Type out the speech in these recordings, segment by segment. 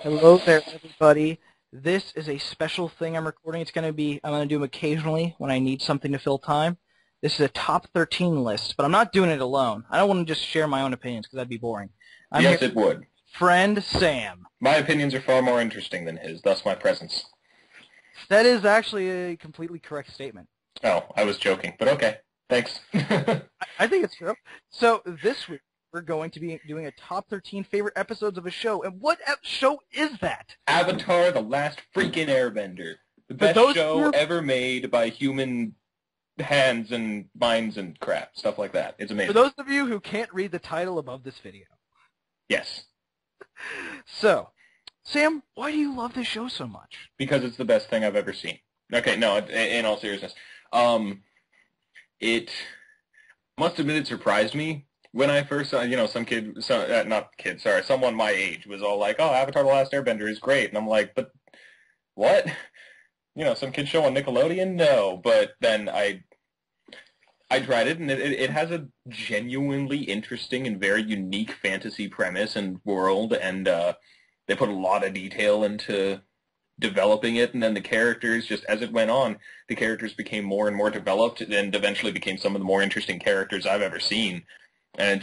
Hello there, everybody. This is a special thing I'm recording. I'm going to do them occasionally when I need something to fill time. This is a top 13 list, but I'm not doing it alone. I don't want to just share my own opinions because that'd be boring. I'm here Yes, with it would. friend Sam. My opinions are far more interesting than his, thus my presence. That is actually a completely correct statement. Oh, I was joking, but okay. Thanks. I think it's true. So this week, we're going to be doing a top 13 favorite episodes of a show. And what show is that? Avatar: The Last Freaking Airbender. The For best those of show you ever made by human hands and minds and crap. Stuff like that. It's For amazing. those of you who can't read the title above this video. Yes. So, Sam, why do you love this show so much? Because it's the best thing I've ever seen. Okay, no, in all seriousness. It must admit it surprised me when I first saw, someone my age was all like, oh, Avatar: The Last Airbender is great. And I'm like, but what? Some kid show on Nickelodeon? No. But then I tried it, and it has a genuinely interesting and very unique fantasy premise and world, and they put a lot of detail into developing it, and then the characters, just as it went on, the characters became more and more developed, and eventually became some of the more interesting characters I've ever seen. And it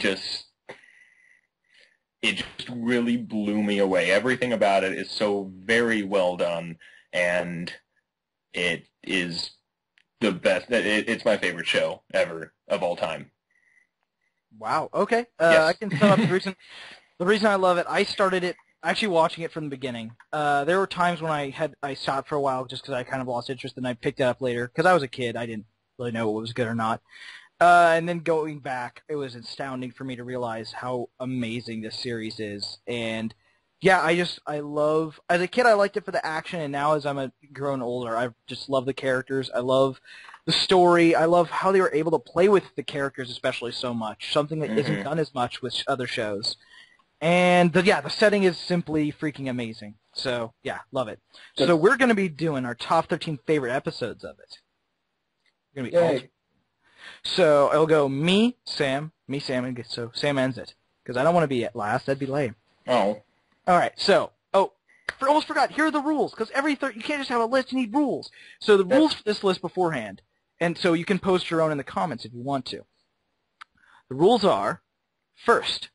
just really blew me away. Everything about it is so very well done, and it is the best. It's my favorite show ever of all time. Wow. Okay. I Yes. can sum up the reason I love it. I started it actually watching it from the beginning. There were times when I stopped for a while just because I kind of lost interest, and I picked it up later because I was a kid. I didn't really know what was good or not. And then going back, it was astounding for me to realize how amazing this series is. And yeah, I love, as a kid I liked it for the action, and now as I'm grown older, I just love the characters. I love the story. I love how they were able to play with the characters especially so much, something that isn't Hmm. done as much with other shows. And the setting is simply freaking amazing. So yeah, love it. So That's we're going to be doing our top 13 favorite episodes of it. We're going to be yay. So it'll go me, Sam, and so Sam ends it. Because I don't want to be at last. That'd be lame. Oh. All right, so, almost forgot. Here are the rules. Because you can't just have a list. You need rules. So the rules That's for this list beforehand. And so you can post your own in the comments if you want to. The rules are, first,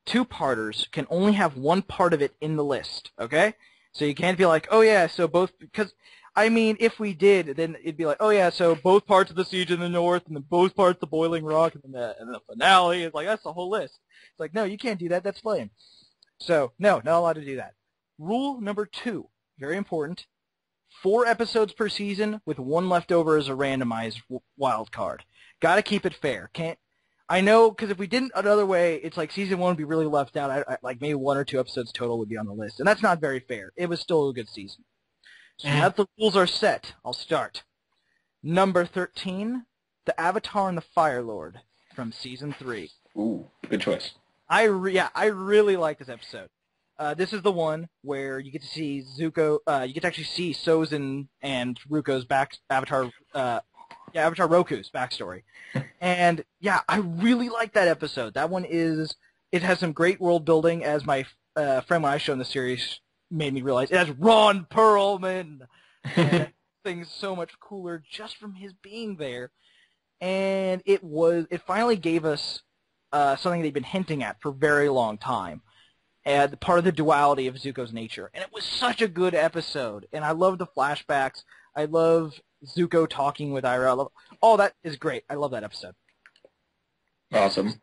two-parters can only have one part of it in the list, okay? So you can't be like, oh yeah, so both, because, I mean, if we did, then it'd be like, oh yeah, so both parts of the Siege in the North, and then both parts of the Boiling Rock, and then the finale, it's like, that's the whole list. It's like, no, you can't do that, that's lame. So, no, not allowed to do that. Rule number 2, very important, 4 episodes per season with one left over as a randomized wild card. Gotta keep it fair. Can't I know, because if we didn't another way, it's like season 1 would be really left out. Like maybe 1 or 2 episodes total would be on the list, and that's not very fair. It was still a good season. So now that the rules are set, I'll start. Number 13, The Avatar and the Fire Lord from season 3. ooh, good choice. I really like this episode. This is the one where you get to see Zuko. You get to actually see Sozin and Ruko's Avatar Roku's backstory. And yeah, I really like that episode. It has some great world building, as my friend when I showed him the series made me realize. It has Ron Perlman, and things so much cooler just from his being there. And it finally gave us something they've been hinting at for a very long time. And part of the duality of Zuko's nature. And it was such a good episode. And I love the flashbacks. I love Zuko talking with Ira. All that is great. I love that episode. Awesome.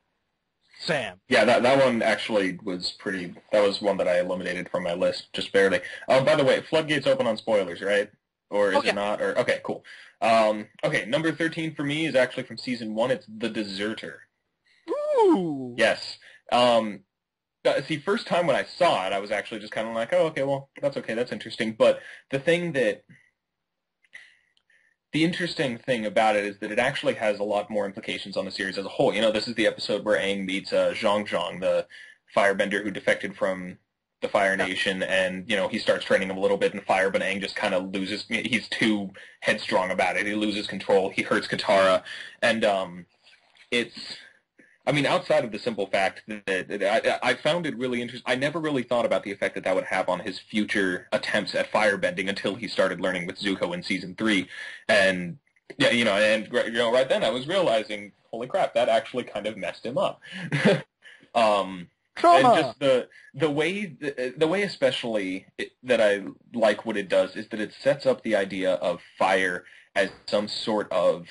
Sam. Yeah, that one actually was pretty. That was one that I eliminated from my list just barely. By the way, floodgates open on spoilers, right? Or Oh is it yeah. not? Or okay, cool. Okay, number 13 for me is actually from season 1. It's The Deserter. Ooh. Yes. See, first time when I saw it, I was actually just kind of like, oh, okay, well, that's okay, that's interesting. But the thing that the interesting thing about it is that it actually has a lot more implications on the series as a whole. This is the episode where Aang meets Zhang Zhang, the firebender who defected from the Fire Yeah. Nation, and, he starts training him a little bit in fire, but Aang just kind of loses, he's too headstrong about it. He loses control, he hurts Katara, and it's I mean, outside of the simple fact that I found it really interesting. I never really thought about the effect that that would have on his future attempts at firebending until he started learning with Zuko in season 3. And yeah, right then I was realizing, holy crap, that actually kind of messed him up. um, and Trauma! just the way especially that I like what it does is that it sets up the idea of fire as some sort of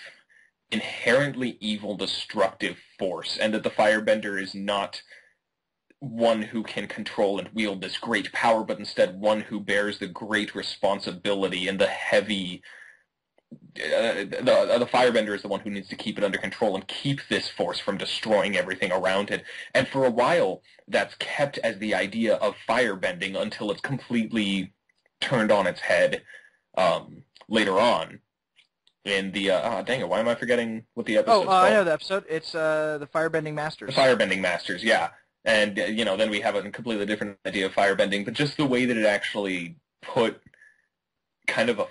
inherently evil, destructive force, and that the firebender is not one who can control and wield this great power, but instead one who bears the great responsibility and the heavy. The firebender is the one who needs to keep it under control and keep this force from destroying everything around it. And for a while, that's kept as the idea of firebending until it's completely turned on its head later on. In the dang it, why am I forgetting what the episode's called? I know the episode. It's the Firebending Masters. The Firebending Masters, yeah. And then we have a completely different idea of firebending, but just the way that it actually put kind of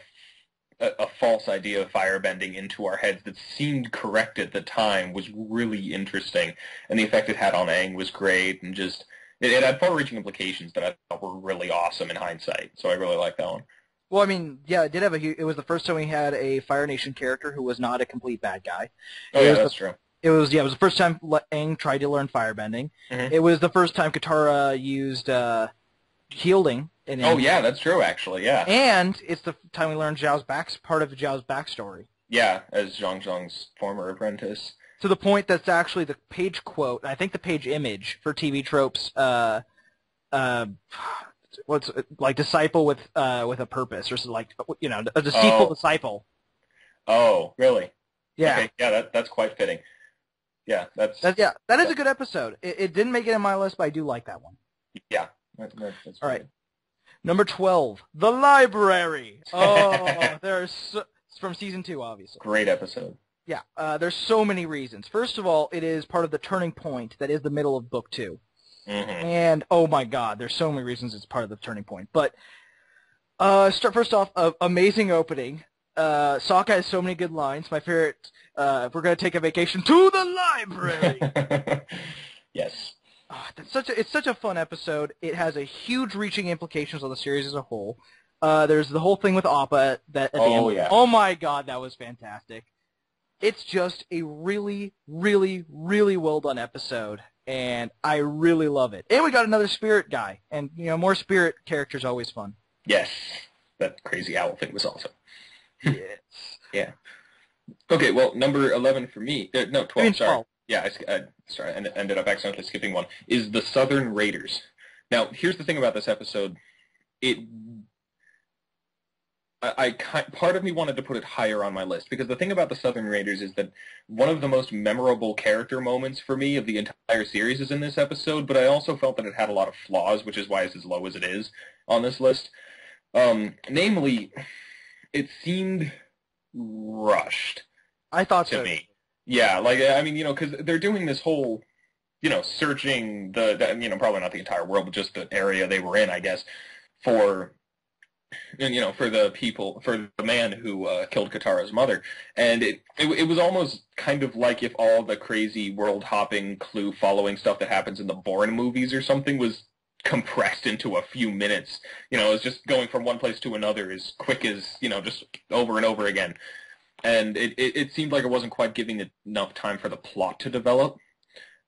a false idea of firebending into our heads that seemed correct at the time was really interesting, and the effect it had on Aang was great, and just it had far-reaching implications that I thought were really awesome in hindsight. So I really like that one. Well, I mean, yeah, it did have it was the first time we had a Fire Nation character who was not a complete bad guy. Oh, yeah, that's true. It was the first time Aang tried to learn firebending. Mm-hmm. It was the first time Katara used shielding. Oh, yeah, that's true, actually, yeah. And it's the time we learned part of Zhao's backstory. Yeah, as Zhang Zhang's former apprentice. To the point that's actually the page quote, I think the page image for TV tropes, what's like disciple with a purpose, or like a deceitful disciple. Oh, really? Yeah. Okay, yeah, that's quite fitting. Yeah, that is a good episode. It didn't make it in my list, but I do like that one. Yeah, that's all right. Number 12, The Library. Oh, it's from season 2, obviously. Great episode. Yeah, there's so many reasons. First of all, it is part of the turning point that is the middle of book 2. Mm-hmm. And, oh my god, there's so many reasons it's part of the turning point. But, first off, amazing opening. Sokka has so many good lines. My favorite, if we're going to take a vacation, to the library! Yes. It's such a fun episode. It has a huge reaching implications on the series as a whole. There's the whole thing with Appa that at the end. Yeah. Oh my god, that was fantastic. It's just a really, really, really well done episode, and I really love it. And we got another spirit guy, and more spirit characters always fun. Yes, that crazy owl thing was awesome. Yes. Yeah. Okay, well, number 11 for me. No, 12. I mean, sorry. 12. Yeah, I ended up accidentally skipping one. Is the Southern Raiders. Now, here's the thing about this episode. Part of me wanted to put it higher on my list, because the thing about the Southern Raiders is that one of the most memorable character moments for me of the entire series is in this episode, but I also felt that it had a lot of flaws, which is why it's as low as it is on this list. Namely, it seemed rushed. I thought to so. me. Yeah, because they're doing this whole, searching probably not the entire world, but just the area they were in, I guess, for the man who killed Katara's mother. And it was almost kind of like if all the crazy world-hopping, clue-following stuff that happens in the Bourne movies or something was compressed into a few minutes. It's just going from one place to another as quick as, just over and over again. And it seemed like it wasn't quite giving it enough time for the plot to develop.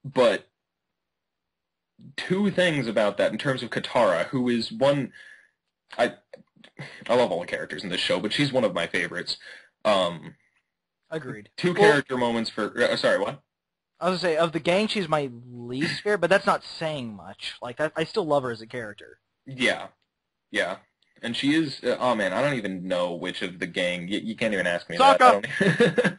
But two things about that in terms of Katara, who is one... I love all the characters in this show, but she's one of my favorites. Agreed. Two character moments for... sorry, what? I was going to say, of the gang, she's my least favorite, but that's not saying much. Like, I still love her as a character. Yeah. Yeah. And she is... oh, man, I don't even know which of the gang... You can't even ask me Sokka! that.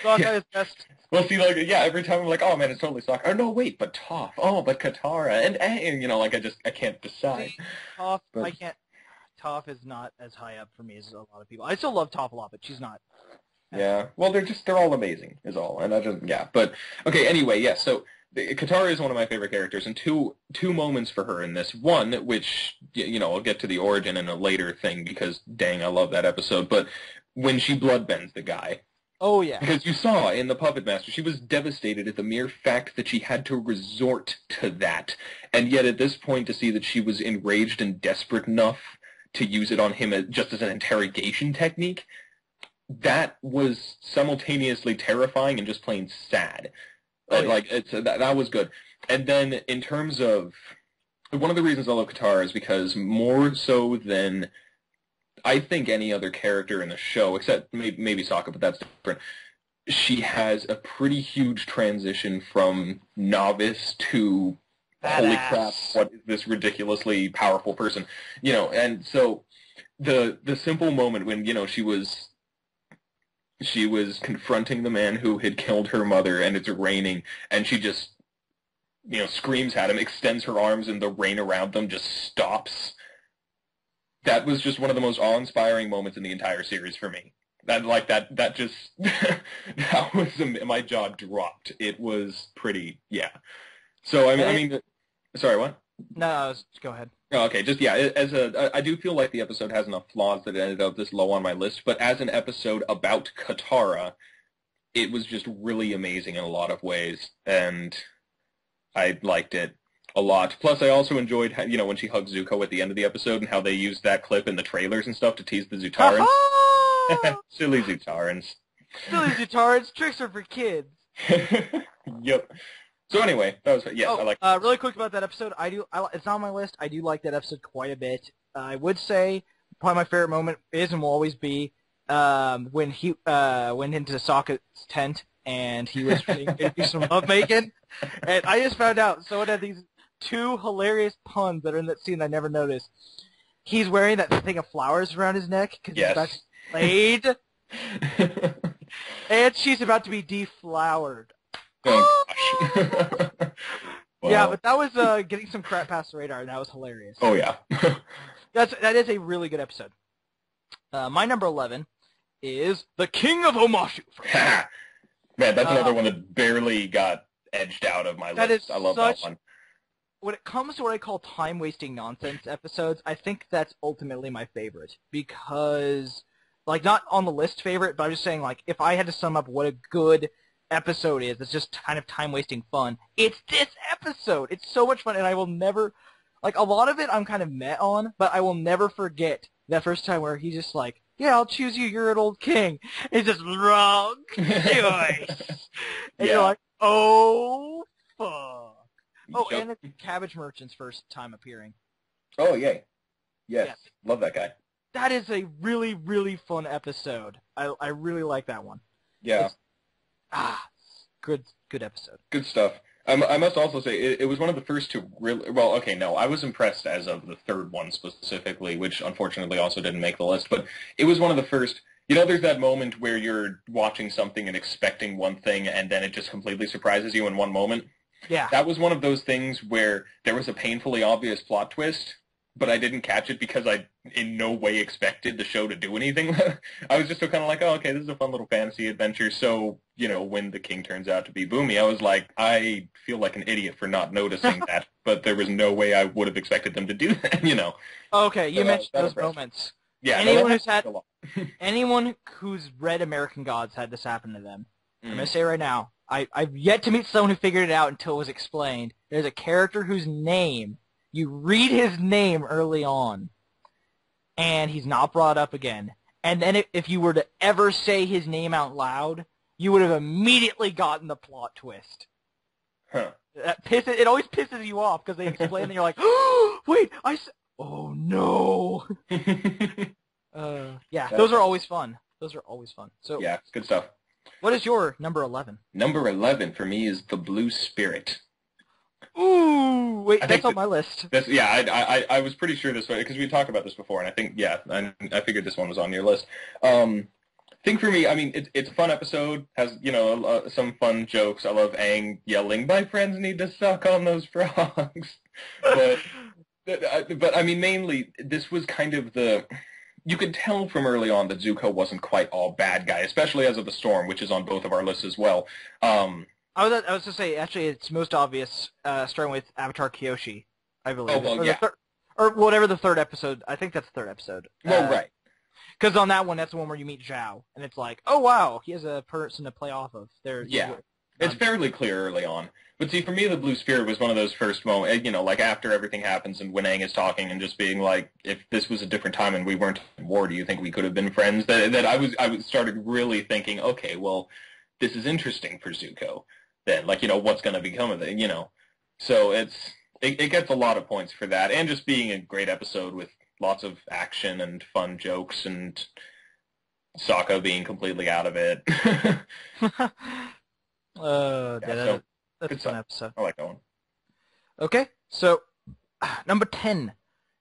Sokka is best. Well, see, every time I'm like, oh, man, it's totally Sokka. Oh, no, wait, but Toph. Oh, but Katara. And I can't decide. See, Toph, I can't... Toph is not as high up for me as a lot of people. I still love Toph a lot, but she's not. Yeah, well, they're all amazing, is all. And but, okay, anyway, yeah, so Katara is one of my favorite characters, and two moments for her in this. One, which, I'll get to the origin in a later thing, because, dang, I love that episode, but when she bloodbends the guy, Oh, yeah. Because you saw in the Puppet Master, she was devastated at the mere fact that she had to resort to that. And yet at this point to see that she was enraged and desperate enough to use it on him just as an interrogation technique, that was simultaneously terrifying and just plain sad. Oh, yeah. Like, that was good. And then in terms of... One of the reasons I love Katara is because more so than I think any other character in the show, except maybe Sokka, but that's different, she has a pretty huge transition from novice to holy crap, what is this ridiculously powerful person? You know, and so the simple moment when, you know, she was confronting the man who had killed her mother and it's raining and she just, you know, screams at him, extends her arms and the rain around them just stops. That was just one of the most awe-inspiring moments in the entire series for me. That just, that was, my jaw dropped. It was pretty, yeah. So, I mean, sorry, what? No, go ahead. Oh, okay, just, yeah, I do feel like the episode has enough flaws that it ended up this low on my list, but as an episode about Katara, it was just really amazing in a lot of ways, and I liked it a lot. Plus, I also enjoyed, you know, when she hugged Zuko at the end of the episode and how they used that clip in the trailers and stuff to tease the Zutarans. Silly Zutarans. Silly Zutarans. Tricks are for kids. Yep. So anyway, that was, yes, I like really quick about that episode. It's not on my list. I do like that episode quite a bit. I would say probably my favorite moment is and will always be when he went into Sokka's tent and he was trying to do some lovemaking. And I just found out someone had these two hilarious puns that are in that scene I never noticed. He's wearing that thing of flowers around his neck because he's about to be laid. And she's about to be deflowered. Oh, gosh. Wow. Yeah, but that was getting some crap past the radar, and that was hilarious. Oh, yeah. That is a really good episode. My number 11 is The King of Omashu. Man, that's another one that barely got edged out of my list. I love that one. When it comes to what I call time-wasting nonsense episodes, I think that's ultimately my favorite. Because, like, not on the list favorite, but I'm just saying, like, if I had to sum up what a good episode is, it's just kind of time-wasting fun, it's this episode! It's so much fun, and I will never... Like, a lot of it I'm kind of met on, but I will never forget that first time where he's just like, yeah, I'll choose you, you're an old king. It's just wrong choice. And you're like, oh, fuck. Oh, and it's Cabbage Merchant's first time appearing. Oh, yay. Yes. Love that guy. That is a really, really fun episode. I really like that one. Yeah. Good episode. Good stuff. I must also say, it was one of the first to really... Well, okay, no, I was impressed as of the third one specifically, which unfortunately also didn't make the list, but it was one of the first... You know, there's that moment where you're watching something and expecting one thing, and then it just completely surprises you in one moment? Yeah. That was one of those things where there was a painfully obvious plot twist, but I didn't catch it because I in no way expected the show to do anything. I was just so kind of like, oh, okay, this is a fun little fantasy adventure. So, you know, when the king turns out to be Boomy, I was like, I feel like an idiot for not noticing that, but there was no way I would have expected them to do that, you know. Okay, you mentioned those moments. Yeah, anyone who's read American Gods had this happen to them. I'm going to say right now, I've yet to meet someone who figured it out until it was explained. There's a character whose name, you read his name early on, and he's not brought up again. And then if you were to ever say his name out loud, you would have immediately gotten the plot twist. Huh. It always pisses you off because they explain and you're like, oh, wait, oh no. Yeah, those are always fun. So yeah, good stuff. What is your number 11? Number 11 for me is The Blue Spirit. Ooh, wait, that's on my list. I was pretty sure this way, because we talked about this before, and I think, I figured this one was on your list. I think for me, I mean, it's a fun episode, has, you know, some fun jokes. I love Aang yelling, my friends need to suck on those frogs. But I mean, mainly, this was kind of you could tell from early on that Zuko wasn't quite all bad guy, especially as of the Storm, which is on both of our lists as well. I was going to say, actually, it's most obvious, starting with Avatar Kyoshi, I believe. Oh, well, or whatever the third episode. I think that's the third episode. Well, right. Because on that one, that's the one where you meet Zhao, and it's like, oh wow, he has a person to play off of. Yeah. It's fairly clear early on. But see, for me, the Blue Spirit was one of those first moments, like after everything happens and when Aang is talking and just being like, if this was a different time and we weren't in war, do you think we could have been friends? That I started really thinking, okay, well, this is interesting for Zuko. Then, what's going to become of it, So it gets a lot of points for that, and just being a great episode with lots of action and fun jokes and Sokka being completely out of it. That's a fun episode. I like that one. Okay, so number 10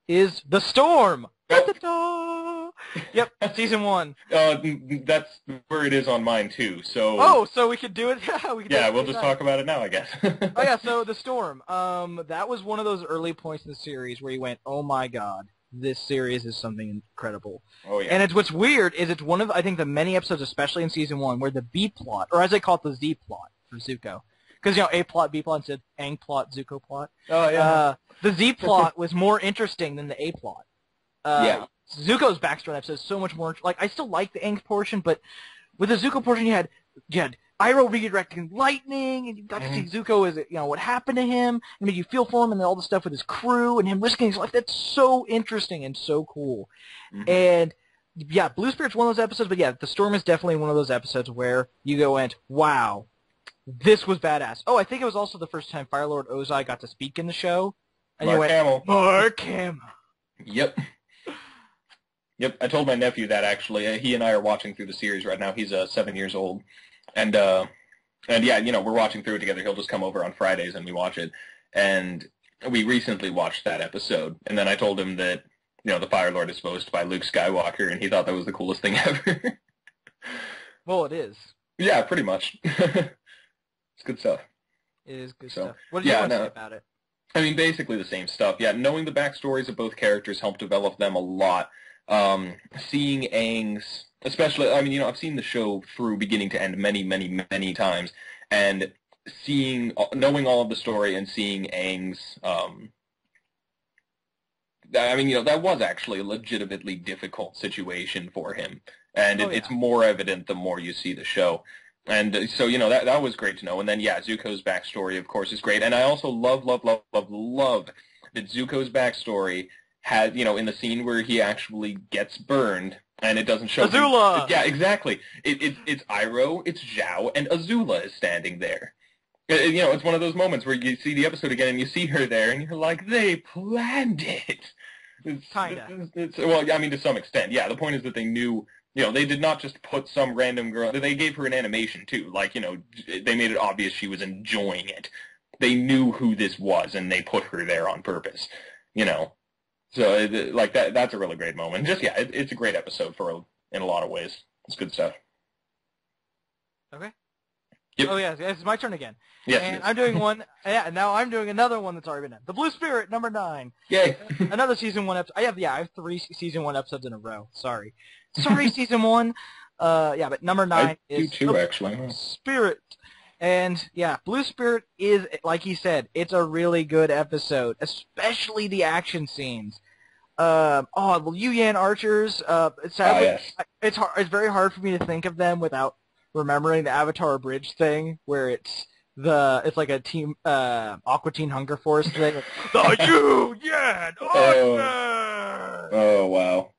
is The Storm. Oh. Yep, season 1. That's where it is on mine too. So. Oh, so we could do it. We'll just talk about it now, I guess. Oh yeah, so The Storm. That was one of those early points in the series where you went, "Oh my God, this series is something incredible." Oh yeah. And what's weird is it's one of, I think, the many episodes, especially in season 1, where the B plot, or as I call it, the Z plot for Zuko, because A plot, B plot, instead Aang plot, Zuko plot. Oh yeah. The Z plot was more interesting than the A plot. Yeah. Zuko's backstory episode is so much more. I still like the Aang portion, but with the Zuko portion, you had Iroh redirecting lightning, and you got to see Zuko as what happened to him, and made you feel for him, and all the stuff with his crew and him risking his life. That's so interesting and so cool. Mm-hmm. And yeah, Blue Spirit's one of those episodes, but yeah, The Storm is definitely one of those episodes where you go and wow, this was badass. Oh, I think it was also the first time Fire Lord Ozai got to speak in the show. And Mark Hamill. Mark Hamill. Yep. Yep, I told my nephew that actually. He and I are watching through the series right now. He's 7 years old, and yeah, we're watching through it together. He'll just come over on Fridays and we watch it. And we recently watched that episode, and then I told him that the Fire Lord is voiced by Luke Skywalker, and he thought that was the coolest thing ever. Well, it is. Yeah, pretty much. It's good stuff. It is good stuff. What did you want to say about it? I mean, basically the same stuff. Yeah, knowing the backstories of both characters helped develop them a lot. Seeing Aang's, especially, I've seen the show through beginning to end many, many, many times, and knowing all of the story and seeing Aang's, that was actually a legitimately difficult situation for him, and it's more evident the more you see the show. And so, that was great to know. And then, yeah, Zuko's backstory, of course, is great. And I also love that Zuko's backstory had, in the scene where he actually gets burned, and it doesn't show Azula! Yeah, exactly. It's Iroh, it's Zhao, and Azula is standing there. It's one of those moments where you see the episode again, and you see her there, and you're like, they planned it. Kinda. Well, to some extent, yeah. The point is that they knew... they did not just put some random girl... They gave her an animation, too. They made it obvious she was enjoying it. They knew who this was, and they put her there on purpose. So, that's a really great moment. Just, yeah, it's a great episode in a lot of ways. It's good stuff. Okay. Yep. Oh, yeah, it's my turn again. Yes, and I'm doing one... Yeah, now I'm doing another one that's already been done. The Blue Spirit, number 9. Yay. Another season 1 episode. I have 3 season 1 episodes in a row. Sorry, season 1. But number 9 is too, actually. Spirit. And, yeah, Blue Spirit is, like he said, it's a really good episode, especially the action scenes. The Yu Yan archers, sadly, yes. It's very hard for me to think of them without remembering the Avatar Bridge thing, where it's like a team, Aqua Teen Hunger Force thing. The Yu Yan archers! Oh, wow.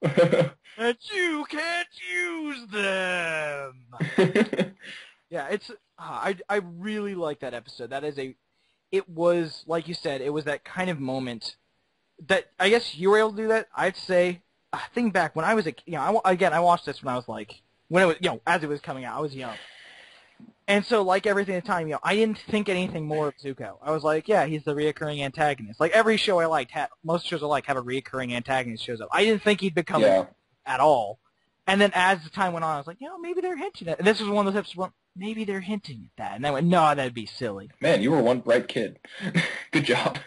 And you can't use them! Yeah, it's... I really like that episode. It was, like you said, it was that kind of moment that, I guess you were able to do that. I'd say, think back, when I was I watched this when I was like, when it was, as it was coming out, I was young. And so, like everything at the time, I didn't think anything more of Zuko. I was like, yeah, he's the reoccurring antagonist. Like, every show I liked, most shows I like have a reoccurring antagonist shows up. I didn't think he'd become at all. And then as the time went on, I was like, maybe they're hinting at it. And this was one of those episodes where maybe they're hinting at that. And I went, no, that'd be silly. Man, you were one bright kid. Good job.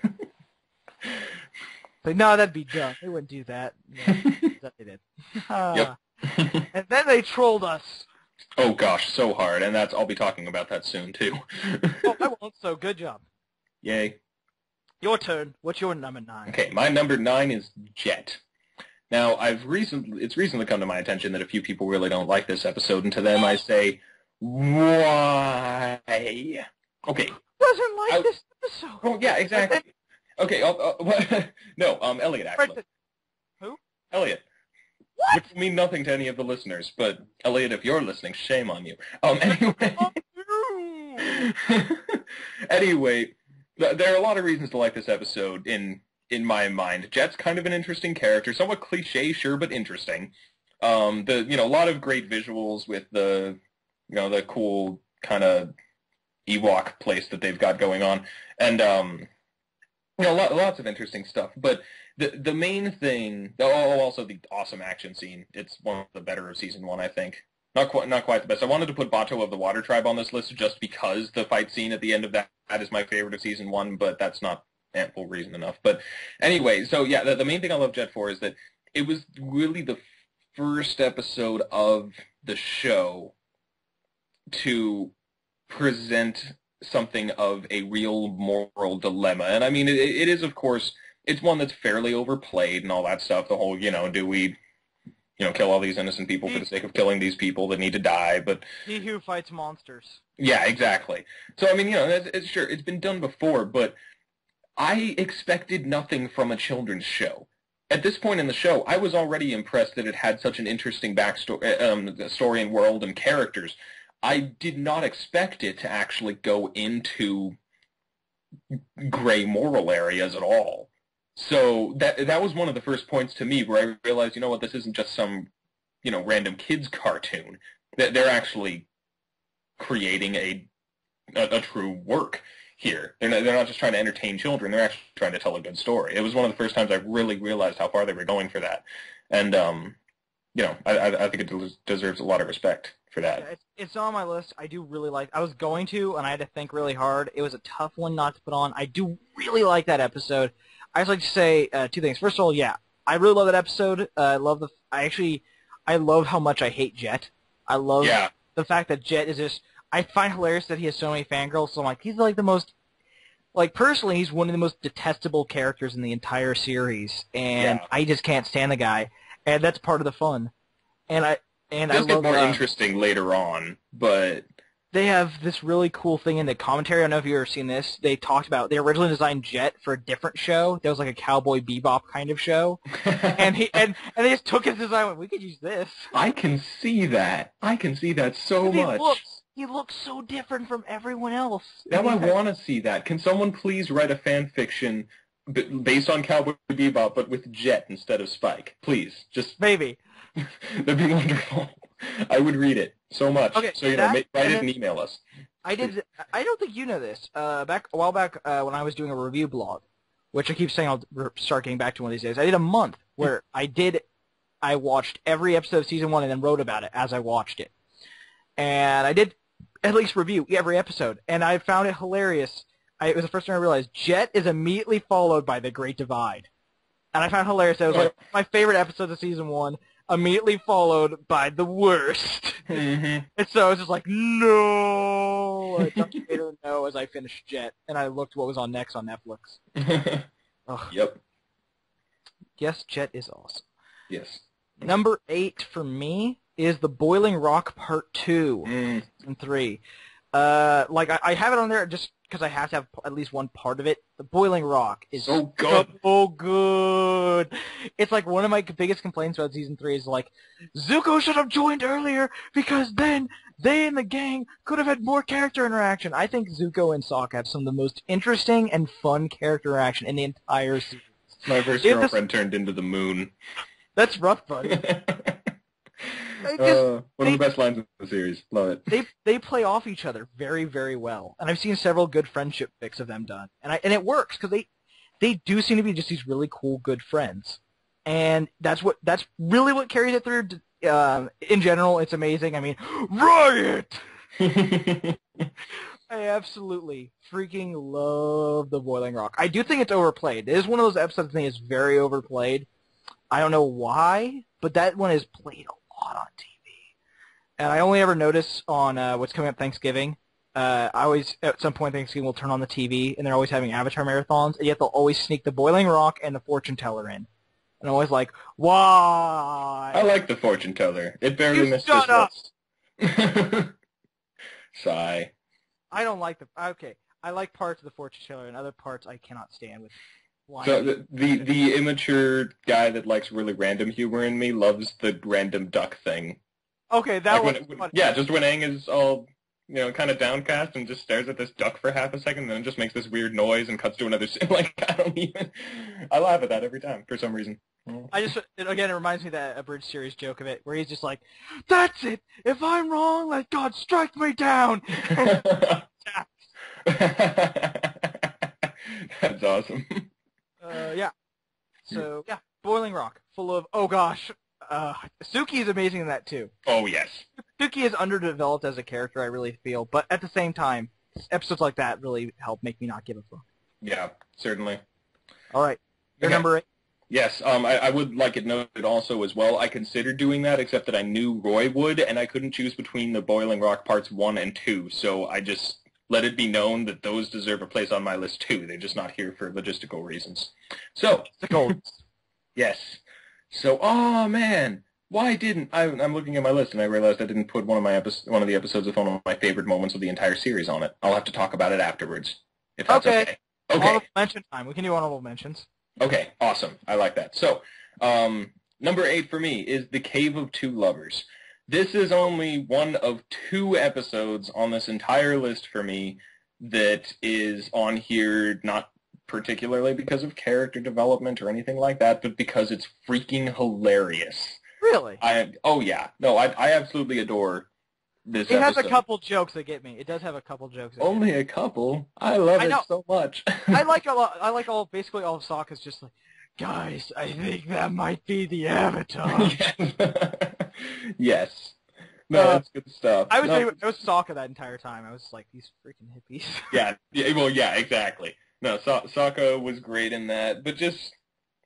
Like, no, that'd be dumb. They wouldn't do that. Yeah, they did. Yep. And then they trolled us. Oh, gosh, so hard. And I'll be talking about that soon, too. Oh, I won't, so good job. Yay. Your turn. What's your number 9? Okay, my number 9 is Jet. Now, it's recently come to my attention that a few people really don't like this episode, and to them I say, why? Okay. Doesn't like this episode. Oh, yeah, exactly. Okay, no, Elliot, actually. Who? Elliot. What? Which will mean nothing to any of the listeners, but Elliot, if you're listening, shame on you. Anyway. Anyway, there are a lot of reasons to like this episode in my mind. Jet's kind of an interesting character, somewhat cliche, sure, but interesting. A lot of great visuals with the cool kind of Ewok place that they've got going on, and lots of interesting stuff. But the main thing, also the awesome action scene. It's one of the better of season 1, I think. Not quite the best. I wanted to put Bato of the Water Tribe on this list just because the fight scene at the end of that is my favorite of season 1, but that's not ample reason enough. But anyway, so yeah, the main thing I love Jet for is that it was really the first episode of the show to present something of a real moral dilemma. And I mean, it is, of course, it's one that's fairly overplayed and all that stuff. The whole, do we, kill all these innocent people for the sake of killing these people that need to die? But he who fights monsters. Yeah, exactly. So, I mean, it's been done before, but I expected nothing from a children's show. At this point in the show, I was already impressed that it had such an interesting backstory, story and world and characters. I did not expect it to actually go into gray moral areas at all. So that was one of the first points to me where I realized, this isn't just some, random kids cartoon. They're actually creating a true work here. They're not just trying to entertain children. They're actually trying to tell a good story. It was one of the first times I really realized how far they were going for that. And, I think it deserves a lot of respect for that. Yeah, it's on my list. I do really like. I was going to, and I had to think really hard. It was a tough one not to put on. I do really like that episode. I just like to say two things. First of all, yeah, I really love that episode. I love how much I hate Jet. I love the fact that Jet is just. I find hilarious that he has so many fangirls. So I'm like, he's like the most. Like personally, he's one of the most detestable characters in the entire series, and I just can't stand the guy, and that's part of the fun. And I love get more interesting later on, but they have this really cool thing in the commentary. I don't know if you've ever seen this. They talked about they originally designed Jet for a different show. That was like a Cowboy Bebop kind of show, and they just took his design. And went, we could use this. I can see that. So much. He looks so different from everyone else. Now I want to see that. Can someone please write a fan fiction based on Cowboy Bebop, but with Jet instead of Spike? Please, just maybe. That'd be wonderful. I would read it so much. Okay, so write it and email us. I don't think you know this. A while back when I was doing a review blog, which I keep saying I'll start getting back to one of these days. I did a month where I watched every episode of season 1 and then wrote about it as I watched it, and I did at least review every episode, and I found it hilarious. It was the first time I realized Jet is immediately followed by The Great Divide, and I found it hilarious. That was like my favorite episode of season 1. Immediately followed by the worst. Mm-hmm. And so I was just like, no! I thought later no as I finished Jet, and I looked what was on next on Netflix. Yep. Yes, Jet is awesome. Yes. Number 8 for me is The Boiling Rock Part 2, Season 3. I have it on there just because I have to have at least one part of it. The Boiling Rock is so good. So good. It's like one of my biggest complaints about Season 3 is like, Zuko should have joined earlier because then they and the gang could have had more character interaction. I think Zuko and Sokka have some of the most interesting and fun character interaction in the entire series. My first girlfriend turned into the moon. That's rough, buddy. One of the best lines in the series. Love it. They play off each other very, very well, and I've seen several good friendship fics of them done, and it works because they do seem to be just these really cool, good friends, and that's really what carries it through. In general, it's amazing. I mean, Riot. I absolutely freaking love The Boiling Rock. I do think it's overplayed. It is one of those episodes I think is very overplayed. I don't know why, but that one is played a lot on TV. And I only ever notice on what's coming up Thanksgiving. I always, at some point Thanksgiving, will turn on the TV, and they're always having Avatar marathons, and yet they'll always sneak The Boiling Rock and The Fortune Teller in. And I'm always like, I why? like the fortune teller. It barely You missed shut this up! list. Sigh. I don't like the... Okay, I like parts of the fortune teller, and other parts I cannot stand with So whiny... the immature guy that likes really random humor in me loves the random duck thing. Okay, that Like was funny. yeah, just when Aang is all, kind of downcast and just stares at this duck for half a second, and then just makes this weird noise and cuts to another scene. Like, I laugh at that every time for some reason. I just, again, it reminds me of that Abridged series joke of it, where he's just like, that's it! If I'm wrong, let God strike me down! That's awesome. Yeah. So, yeah, Boiling Rock, full of, oh gosh, Suki is amazing in that too. Oh, yes. Suki is underdeveloped as a character, I really feel, but at the same time, episodes like that really help make me not give a fuck. Yeah, certainly. Alright, your Okay. number 8? Yes, I would like it noted also as well. I considered doing that, except that I knew Roy would, and I couldn't choose between the Boiling Rock Parts 1 and 2, so I just let it be known that those deserve a place on my list too. They're just not here for logistical reasons. So, The gold. yes. So, oh man, why didn't I'm looking at my list and I realized I didn't put one of the episodes with one of my favorite moments of the entire series on it. I'll have to talk about it afterwards, if that's okay. Okay. Honorable mention time. We can do honorable mentions. Okay, awesome. I like that. So, number 8 for me is The Cave of Two Lovers. This is only one of 2 episodes on this entire list for me that is on here, not particularly because of character development or anything like that, but because it's freaking hilarious. Really? Oh yeah. No, I absolutely adore this It has episode. a couple jokes that get me. It does have a couple jokes that Only get me. a couple? I love it so much. I like basically all of Sokka's just like, guys, I think that might be the Avatar. Yes. No, that's good stuff. I was Sokka that entire time. I was like, these freaking hippies. Yeah, well, yeah, exactly. No, Sokka was great in that, but just,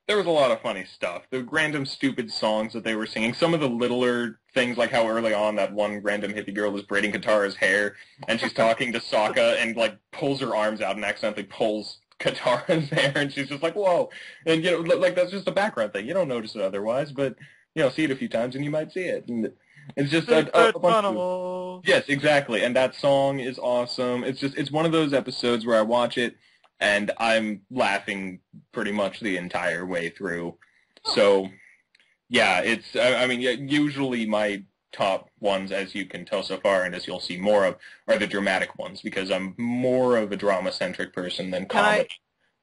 there was a lot of funny stuff. The random stupid songs that they were singing, some of the littler things, like how early on that one random hippie girl was braiding Katara's hair, and she's talking to Sokka, and, like, pulls her arms out and accidentally pulls Katara's hair, and she's just like, whoa. And, like, that's just a background thing. You don't notice it otherwise, but, see it a few times and you might see it. And it's just a bunch of... Yes, exactly. And that song is awesome. It's one of those episodes where I watch it and I'm laughing pretty much the entire way through. So, yeah, usually my top ones, as you can tell so far, and as you'll see more of, are the dramatic ones, because I'm more of a drama-centric person than comedy.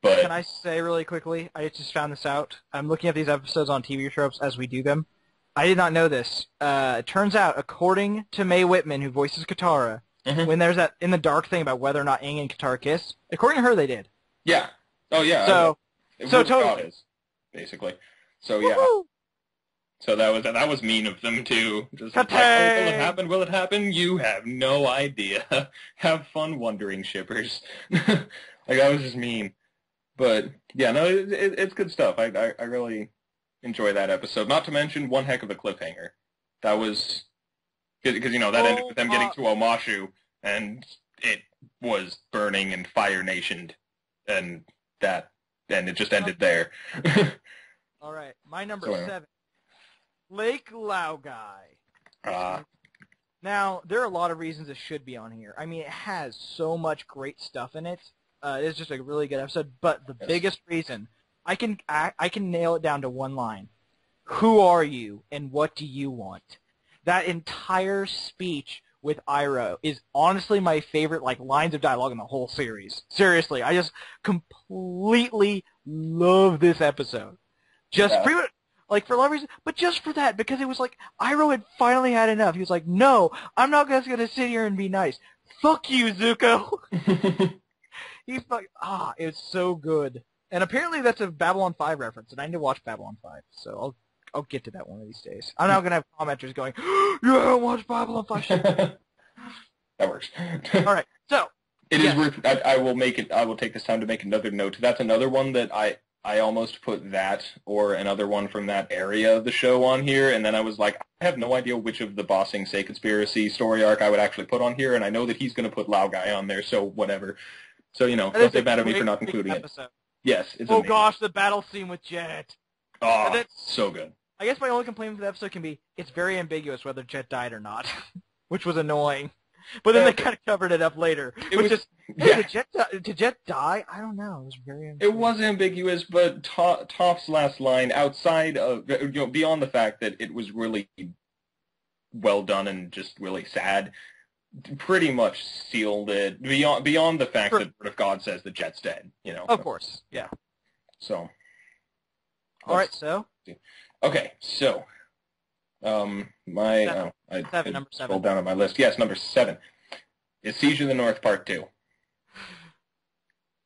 Can I say really quickly, I just found this out. I'm looking at these episodes on TV Tropes as we do them. I did not know this. It turns out, according to Mae Whitman, who voices Katara, when there's that in the dark thing about whether or not Aang and Katara kiss, according to her, they did. Yeah. Oh, yeah. So totally. Is, basically. So, yeah. Woo-hoo! So that was mean of them, too. Just like, oh, will it happen? Will it happen? You have no idea. Have fun wondering, shippers. Like, that was just mean. But, yeah, no, it's good stuff. I really enjoy that episode. Not to mention, one heck of a cliffhanger. That was... Because, that ended with them getting to Omashu, and it was burning and Fire Nationed, and it just ended there. All right, my number 7. Lake Laogai. Now, there are a lot of reasons it should be on here. I mean, it has so much great stuff in it. It's just a really good episode, but the biggest reason, I can nail it down to one line. Who are you, and what do you want? That entire speech with Iroh is honestly my favorite lines of dialogue in the whole series. Seriously, I just completely love this episode. Just pretty much, for a lot of reasons, but just for that, because it was like Iroh had finally had enough. He was like, no, I'm not just going to sit here and be nice. Fuck you, Zuko. He's like, it's so good. And apparently that's a Babylon 5 reference, and I need to watch Babylon 5, so I'll get to that one of these days. I'm now going to have commenters going, you haven't watched Babylon 5 shit. That works. All right, so. It is worth, I will take this time to make another note. That's another one that I almost put that or another one from that area of the show on here, and then I was like, I have no idea which of the Ba Sing Se conspiracy story arc I would actually put on here, and I know that he's going to put Lao Guy on there, so whatever. So, don't say bad at me for not including it. Yes, it's amazing. Gosh, the battle scene with Jet. Oh, That's, so good. I guess my only complaint with the episode can be it's very ambiguous whether Jet died or not, which was annoying. But then they kind of covered it up later. Hey, did Jet die? I don't know. It was very ambiguous. It was ambiguous, but Toph's last line, outside of, beyond the fact that it was really well done and just really sad, pretty much sealed it. Beyond the fact that Word of God says that Jet's dead, Of course, yeah. So. All right, so. Okay, so. Number 7. Scroll down on my list. Yes, number 7 is Siege of the North Part 2.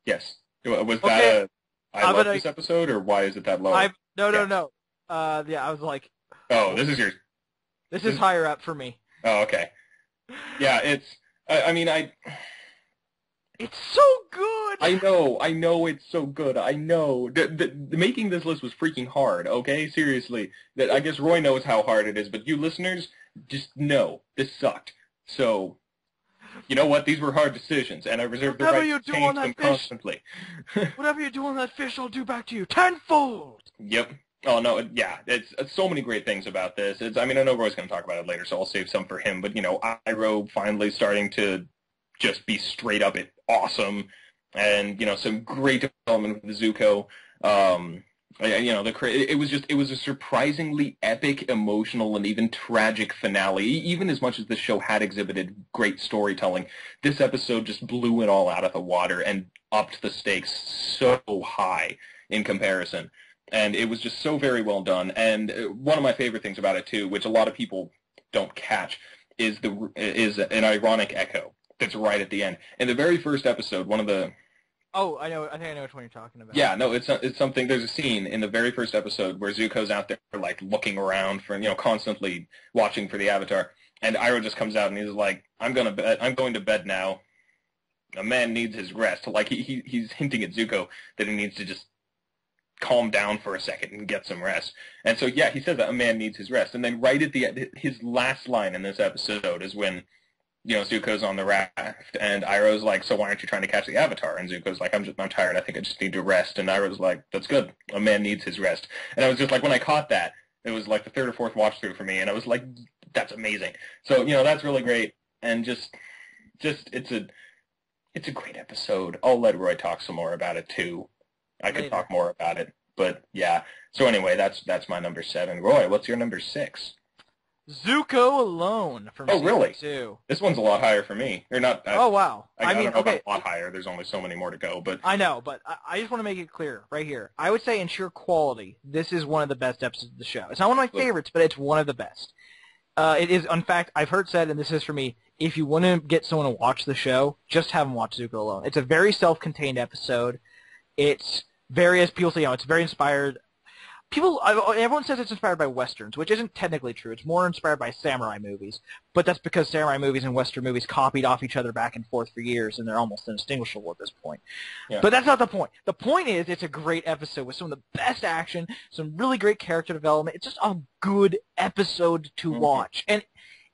Yes. Was that I love this episode, or why is it that low? No. Yeah, I was like... Oh, this is yours. This is higher up for me. Oh, okay. Yeah, it's... It's so good! I know it's so good. I know. Making this list was freaking hard, okay? Seriously. I guess Roy knows how hard it is, but you listeners, just know this sucked. So, you know what? These were hard decisions, and I reserve the right to change them constantly. Whatever you do on that fish, I'll do back to you tenfold! Yep. Oh, no, yeah. It's so many great things about this. I know Roy's going to talk about it later, so I'll save some for him. But, Iroh finally starting to just be straight up awesome, and some great development with Zuko. It was a surprisingly epic, emotional, and even tragic finale. Even as much as the show had exhibited great storytelling, this episode just blew it all out of the water and upped the stakes so high in comparison. And it was just so very well done. And one of my favorite things about it too, which a lot of people don't catch, is an ironic echo that's right at the end. In the very first episode, one of the... Oh, I know. I think I know which one you're talking about. Yeah, no, it's something... There's a scene in the very first episode where Zuko's out there, like, looking around for, constantly watching for the Avatar. And Iroh just comes out and he's like, I'm going to bed now. A man needs his rest. Like, he's hinting at Zuko that he needs to just calm down for a second and get some rest. And so, yeah, he says that a man needs his rest. And then right at the end, his last line in this episode is when... Zuko's on the raft, and Iroh's like, so why aren't you trying to catch the Avatar? And Zuko's like, I'm tired, I think I just need to rest. And Iroh's like, that's good, a man needs his rest. And I was just like, when I caught that, it was like the third or fourth watch through for me, and I was like, that's amazing. So, that's really great, and just it's a great episode. I'll let Roy talk some more about it, too. I could talk more about it, but yeah. So anyway, that's my number 7. Roy, what's your number 6? Zuko Alone from Season 2. This one's a lot higher for me. Or not. Oh, wow. I don't know about a lot higher. There's only so many more to go. But I know, but I just want to make it clear right here. I would say in sheer quality, this is one of the best episodes of the show. It's not one of my favorites, but it's one of the best. It is, in fact, I've heard said, and this is for me, if you want to get someone to watch the show, just have them watch Zuko Alone. It's a very self-contained episode. It's very, as people say, it's very inspired. Everyone says it's inspired by Westerns, which isn't technically true. It's more inspired by samurai movies, but that's because samurai movies and Western movies copied off each other back and forth for years, and they're almost indistinguishable at this point. Yeah. But that's not the point. The point is it's a great episode with some of the best action, some really great character development. It's just a good episode to watch. And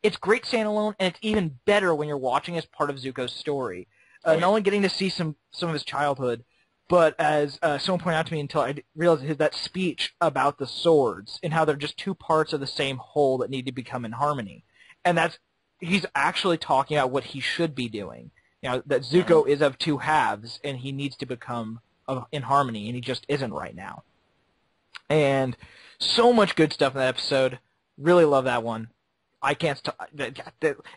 it's great standalone, and it's even better when you're watching as part of Zuko's story. Not only getting to see some of his childhood, but as someone pointed out to me until I realized that speech about the swords and how they're just two parts of the same whole that need to become in harmony. And he's actually talking about what he should be doing. That Zuko is of two halves, and he needs to become in harmony, and he just isn't right now. And so much good stuff in that episode. Really love that one. I can't stop.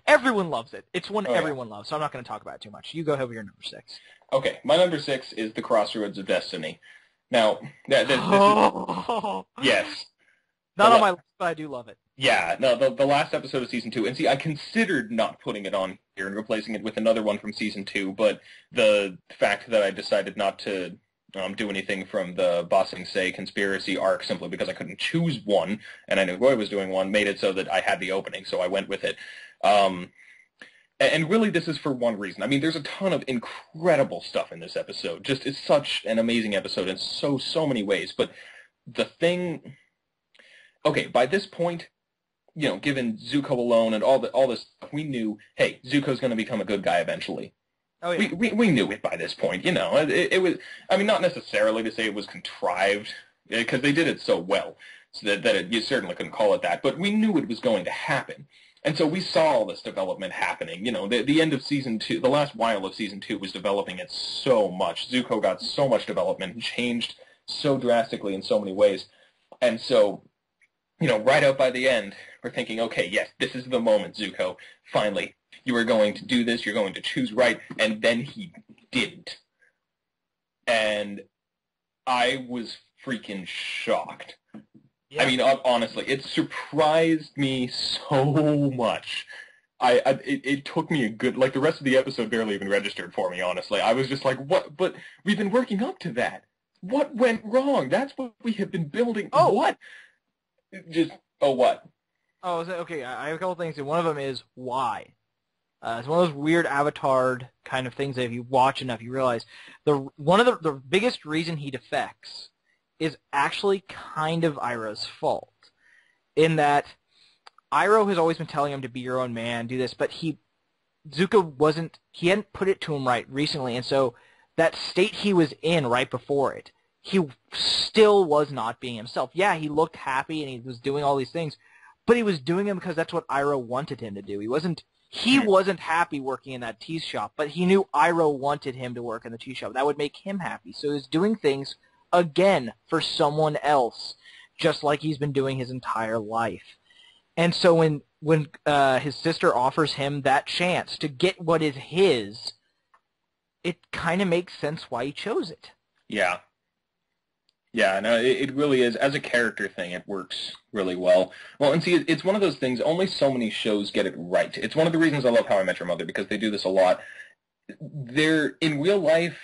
Everyone loves it. It's one everyone loves, so I'm not going to talk about it too much. You go ahead with your number 6. Okay, my number 6 is The Crossroads of Destiny. Now, this is... Yes. Not on my list, but I do love it. Yeah, no, the last episode of Season 2, and see, I considered not putting it on here and replacing it with another one from Season 2, but the fact that I decided not to do anything from the Ba Sing Se conspiracy arc simply because I couldn't choose one, and I knew Roy was doing one, made it so that I had the opening, so I went with it. And really, this is for one reason. I mean, there's a ton of incredible stuff in this episode. Just, it's such an amazing episode in so many ways. But the thing... Okay, by this point, given Zuko Alone and all this stuff, we knew, hey, Zuko's going to become a good guy eventually. Oh, yeah. We knew it by this point, It was... I mean, not necessarily to say it was contrived, because they did it so well, so that you certainly couldn't call it that. But we knew it was going to happen. And so we saw all this development happening. The end of Season 2, the last while of Season 2 was developing it so much. Zuko got so much development and changed so drastically in so many ways. And so, right out by the end, we're thinking, okay, yes, this is the moment, Zuko. Finally, you are going to do this. You're going to choose right. And then he didn't. And I was freaking shocked. Yeah. I mean, honestly, it surprised me so much. It took me a good, the rest of the episode barely even registered for me, honestly. I was just like, what? But we've been working up to that. What went wrong? That's what we have been building. Oh, what? What? Oh, okay, I have a couple things, and one of them is why. It's one of those weird Avatar kind of things that if you watch enough, you realize one of the biggest reason he defects is actually kind of Iroh's fault, in that Iroh has always been telling him to be your own man, do this, but Zuko he hadn't put it to him right recently, and so that state he was in right before it, he still was not being himself. Yeah, he looked happy and he was doing all these things, but he was doing them because that's what Iroh wanted him to do. He wasn't happy working in that tea shop, but he knew Iroh wanted him to work in the tea shop. That would make him happy. So he was doing things, again, for someone else, just like he's been doing his entire life. And so when his sister offers him that chance to get what is his, it kind of makes sense why he chose it. Yeah. Yeah, no, it really is. As a character thing, it works really well. Well, and see, it's one of those things, only so many shows get it right. It's one of the reasons I love How I Met Your Mother, because they do this a lot. In real life,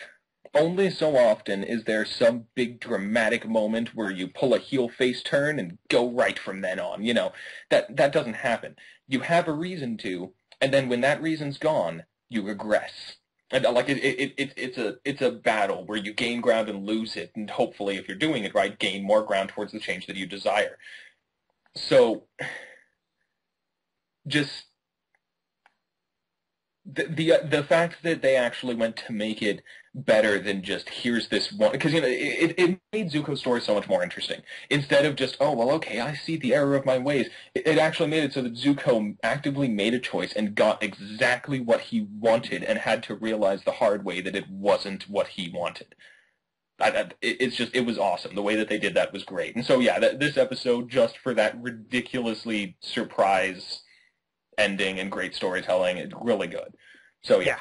only so often is there some big dramatic moment where you pull a heel face turn and go right from then on. That doesn't happen. You have a reason to, and then when that reason's gone, you regress. And it's a battle where you gain ground and lose it, and hopefully, if you're doing it right, gain more ground towards the change that you desire. So, just the fact that they actually went to make it better than just here's this one, because it made Zuko's story so much more interesting. Instead of just, oh well, okay, I see the error of my ways. It actually made it so that Zuko actively made a choice and got exactly what he wanted, and had to realize the hard way that it wasn't what he wanted. It was awesome. The way that they did that was great. And so yeah, this episode, just for that ridiculously surprise ending and great storytelling, it's really good. So yeah.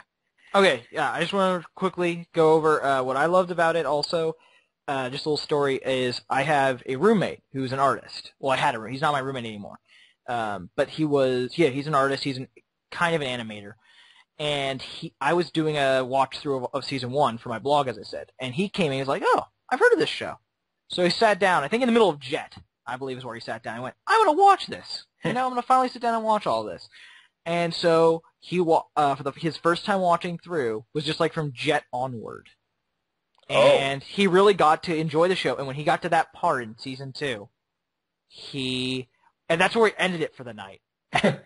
Okay, yeah, I just want to quickly go over what I loved about it also. Just a little story is I have a roommate who's an artist. Well, I had a roommate. He's not my roommate anymore. But he's an artist. He's kind of an animator. And I was doing a watch-through of Season 1 for my blog, as I said. And he came in and he was like, oh, I've heard of this show. So he sat down, I think in the middle of Jet, I believe is where he sat down. He went, I want to watch this. I'm going to finally sit down and watch all this. And so his first time watching through was just like from Jet onward. And he really got to enjoy the show. And when he got to that part in Season 2, and that's where he ended it for the night. And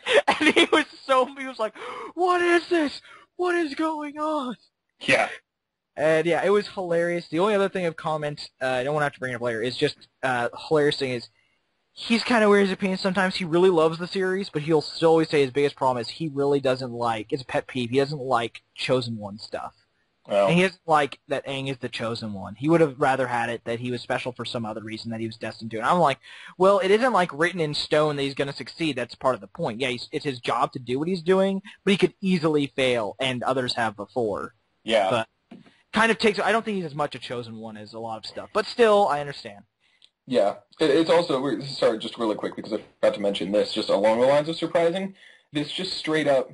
he was like, what is this? What is going on? Yeah. And yeah, it was hilarious. The only other thing of comment, I don't want to have to bring it up later, is just hilarious thing is, he's kind of weird in his opinion sometimes. He really loves the series, but he'll still always say his biggest problem is he really doesn't like, it's a pet peeve, he doesn't like Chosen One stuff. Well, and he doesn't like that Aang is the Chosen One. He would have rather had it that he was special for some other reason that he was destined to. And I'm like, well, it isn't like written in stone that he's going to succeed. That's part of the point. Yeah, it's his job to do what he's doing, but he could easily fail, and others have before. Yeah. But kind of takes, I don't think he's as much a Chosen One as a lot of stuff. But still, I understand. Yeah. It's also, sorry, just really quick, because I forgot to mention this, just along the lines of surprising, this just straight up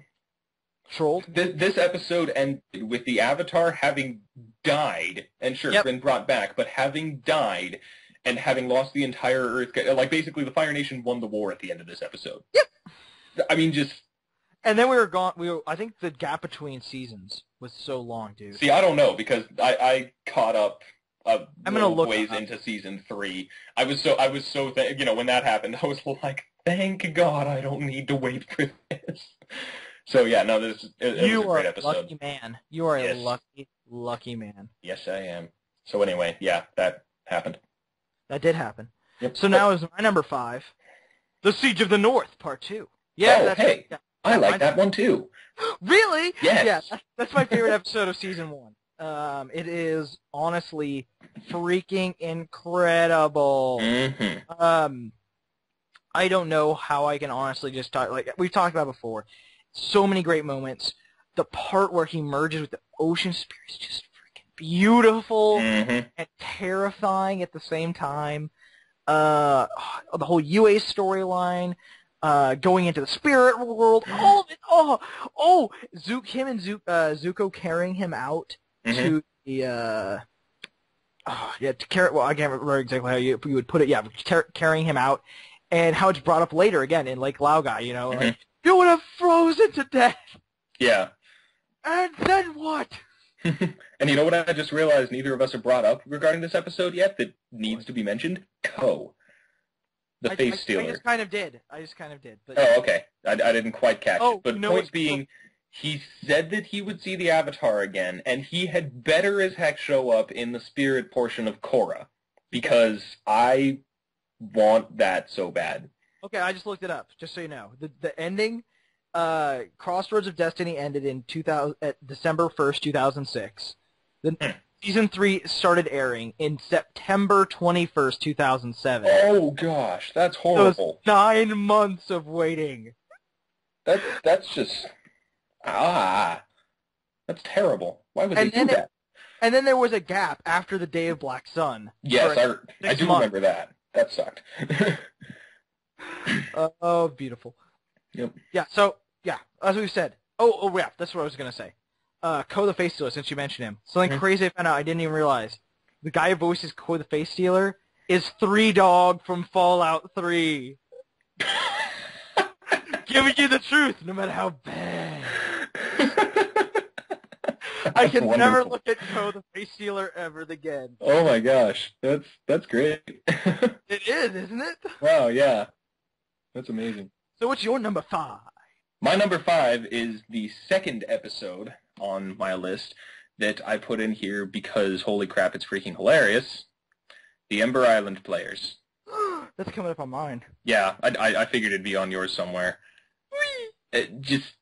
trolled. This episode ended with the Avatar having died, and sure, it's been brought back, but having died and having lost the entire Earth. Like, basically, the Fire Nation won the war at the end of this episode. Yep. I mean, just... And then we were gone. I think the gap between seasons was so long, dude. See, I don't know, because I caught up I'm gonna look ways into Season 3. I was so when that happened, I was like, thank God I don't need to wait for this. So yeah, no, it was a great episode. Lucky man. You are a lucky man. Yes, I am. So anyway, yeah, that happened. That did happen. Yep. So now is my number 5, The Siege of the North, Part 2. Yeah, oh, that's hey, yeah, I like mine's- that one too. Really? Yes. Yeah, that's my favorite episode of Season 1. It is honestly freaking incredible. Mm-hmm. I don't know how I can honestly just talk, like we've talked about before, so many great moments. The part where he merges with the ocean spirit is just freaking beautiful Mm-hmm. and terrifying at the same time. The whole UA storyline, going into the spirit world, all of it. Him and Zuko carrying him out to the to carry. Well, I can't remember exactly how you would put it. Yeah, carrying him out, and how it's brought up later again in Lake Laogai. You know, like you would have frozen to death. Yeah. And then what? And you know what I just realized neither of us have brought up regarding this episode yet that needs to be mentioned? Ko. The face stealer. I just kind of did. But oh, okay. I didn't quite catch it. But you know point what? being, he said that he would see the Avatar again, and he had better as heck show up in the spirit portion of Korra. Because I want that so bad. Okay, I just looked it up, just so you know. The ending, Crossroads of Destiny ended in December 1st, 2006. Then Season 3 started airing in September 21st, 2007. Oh, gosh. That's horrible. So 9 months of waiting. That's just... that's terrible. Why would they do that? And then there was a gap after the Day of Black Sun. Yes, I do remember that. That sucked. Oh, beautiful. Yep. Yeah, so, yeah, as we said. Oh, yeah, that's what I was going to say. Ko the Face Stealer, since you mentioned him. Something crazy I found out I didn't even realize. The guy who voices Ko the Face Stealer is 3-Dog from Fallout 3. Giving you the truth, no matter how bad. I can never look at Ko the Face Stealer ever again. Oh my gosh, that's great. It is, isn't it? Wow, yeah. That's amazing. So what's your number 5? My number 5 is the second episode on my list that I put in here because, holy crap, it's freaking hilarious. The Ember Island Players. That's coming up on mine. Yeah, I figured it'd be on yours somewhere. Just,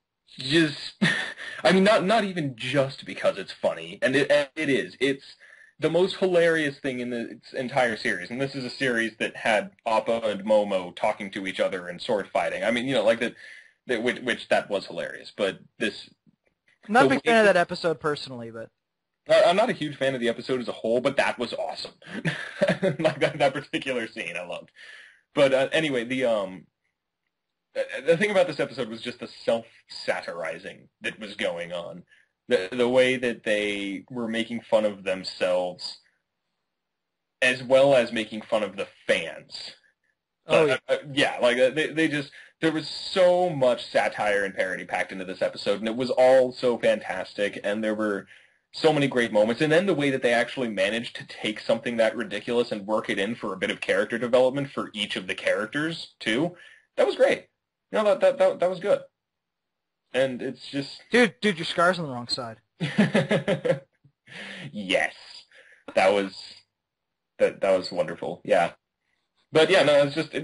I mean, not even just because it's funny, and it is. It's the most hilarious thing in the entire series, and this is a series that had Appa and Momo talking to each other and sword fighting. I mean, you know, like which that was hilarious, but this... I'm not a big fan of that episode personally, but... I'm not a huge fan of the episode as a whole, but that was awesome. Like that particular scene, I loved. But anyway, the thing about this episode was just the self-satirizing that was going on. The way that they were making fun of themselves, as well as making fun of the fans. Oh, yeah, like they just... There was so much satire and parody packed into this episode, and it was all so fantastic, and there were so many great moments. And then the way that they actually managed to take something that ridiculous and work it in for a bit of character development for each of the characters, too, that was great. You know, that was good. And it's just... Dude, your scar's on the wrong side. Yes. That was wonderful, yeah. But yeah, no, it's just...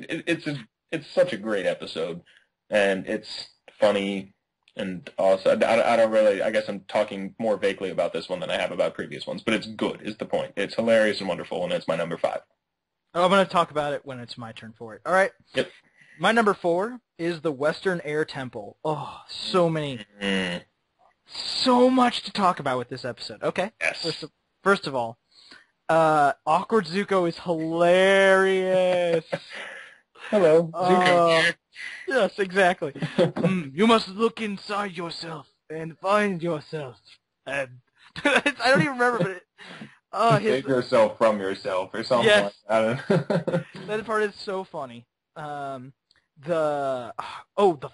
It's such a great episode, and it's funny, and also, I don't really, I guess I'm talking more vaguely about this one than I have about previous ones, but it's good, is the point. It's hilarious and wonderful, and it's my number 5. Oh, I'm going to talk about it when it's my turn for it. All right? Yep. My number 4 is the Western Air Temple. Oh, so many. So much to talk about with this episode. Okay. Yes. First of all, Awkward Zuko is hilarious. Hello, Zuko. Yes, exactly. You must look inside yourself and find yourself. And I don't even remember, but take yourself from yourself or something yes. like that. That part is so funny. The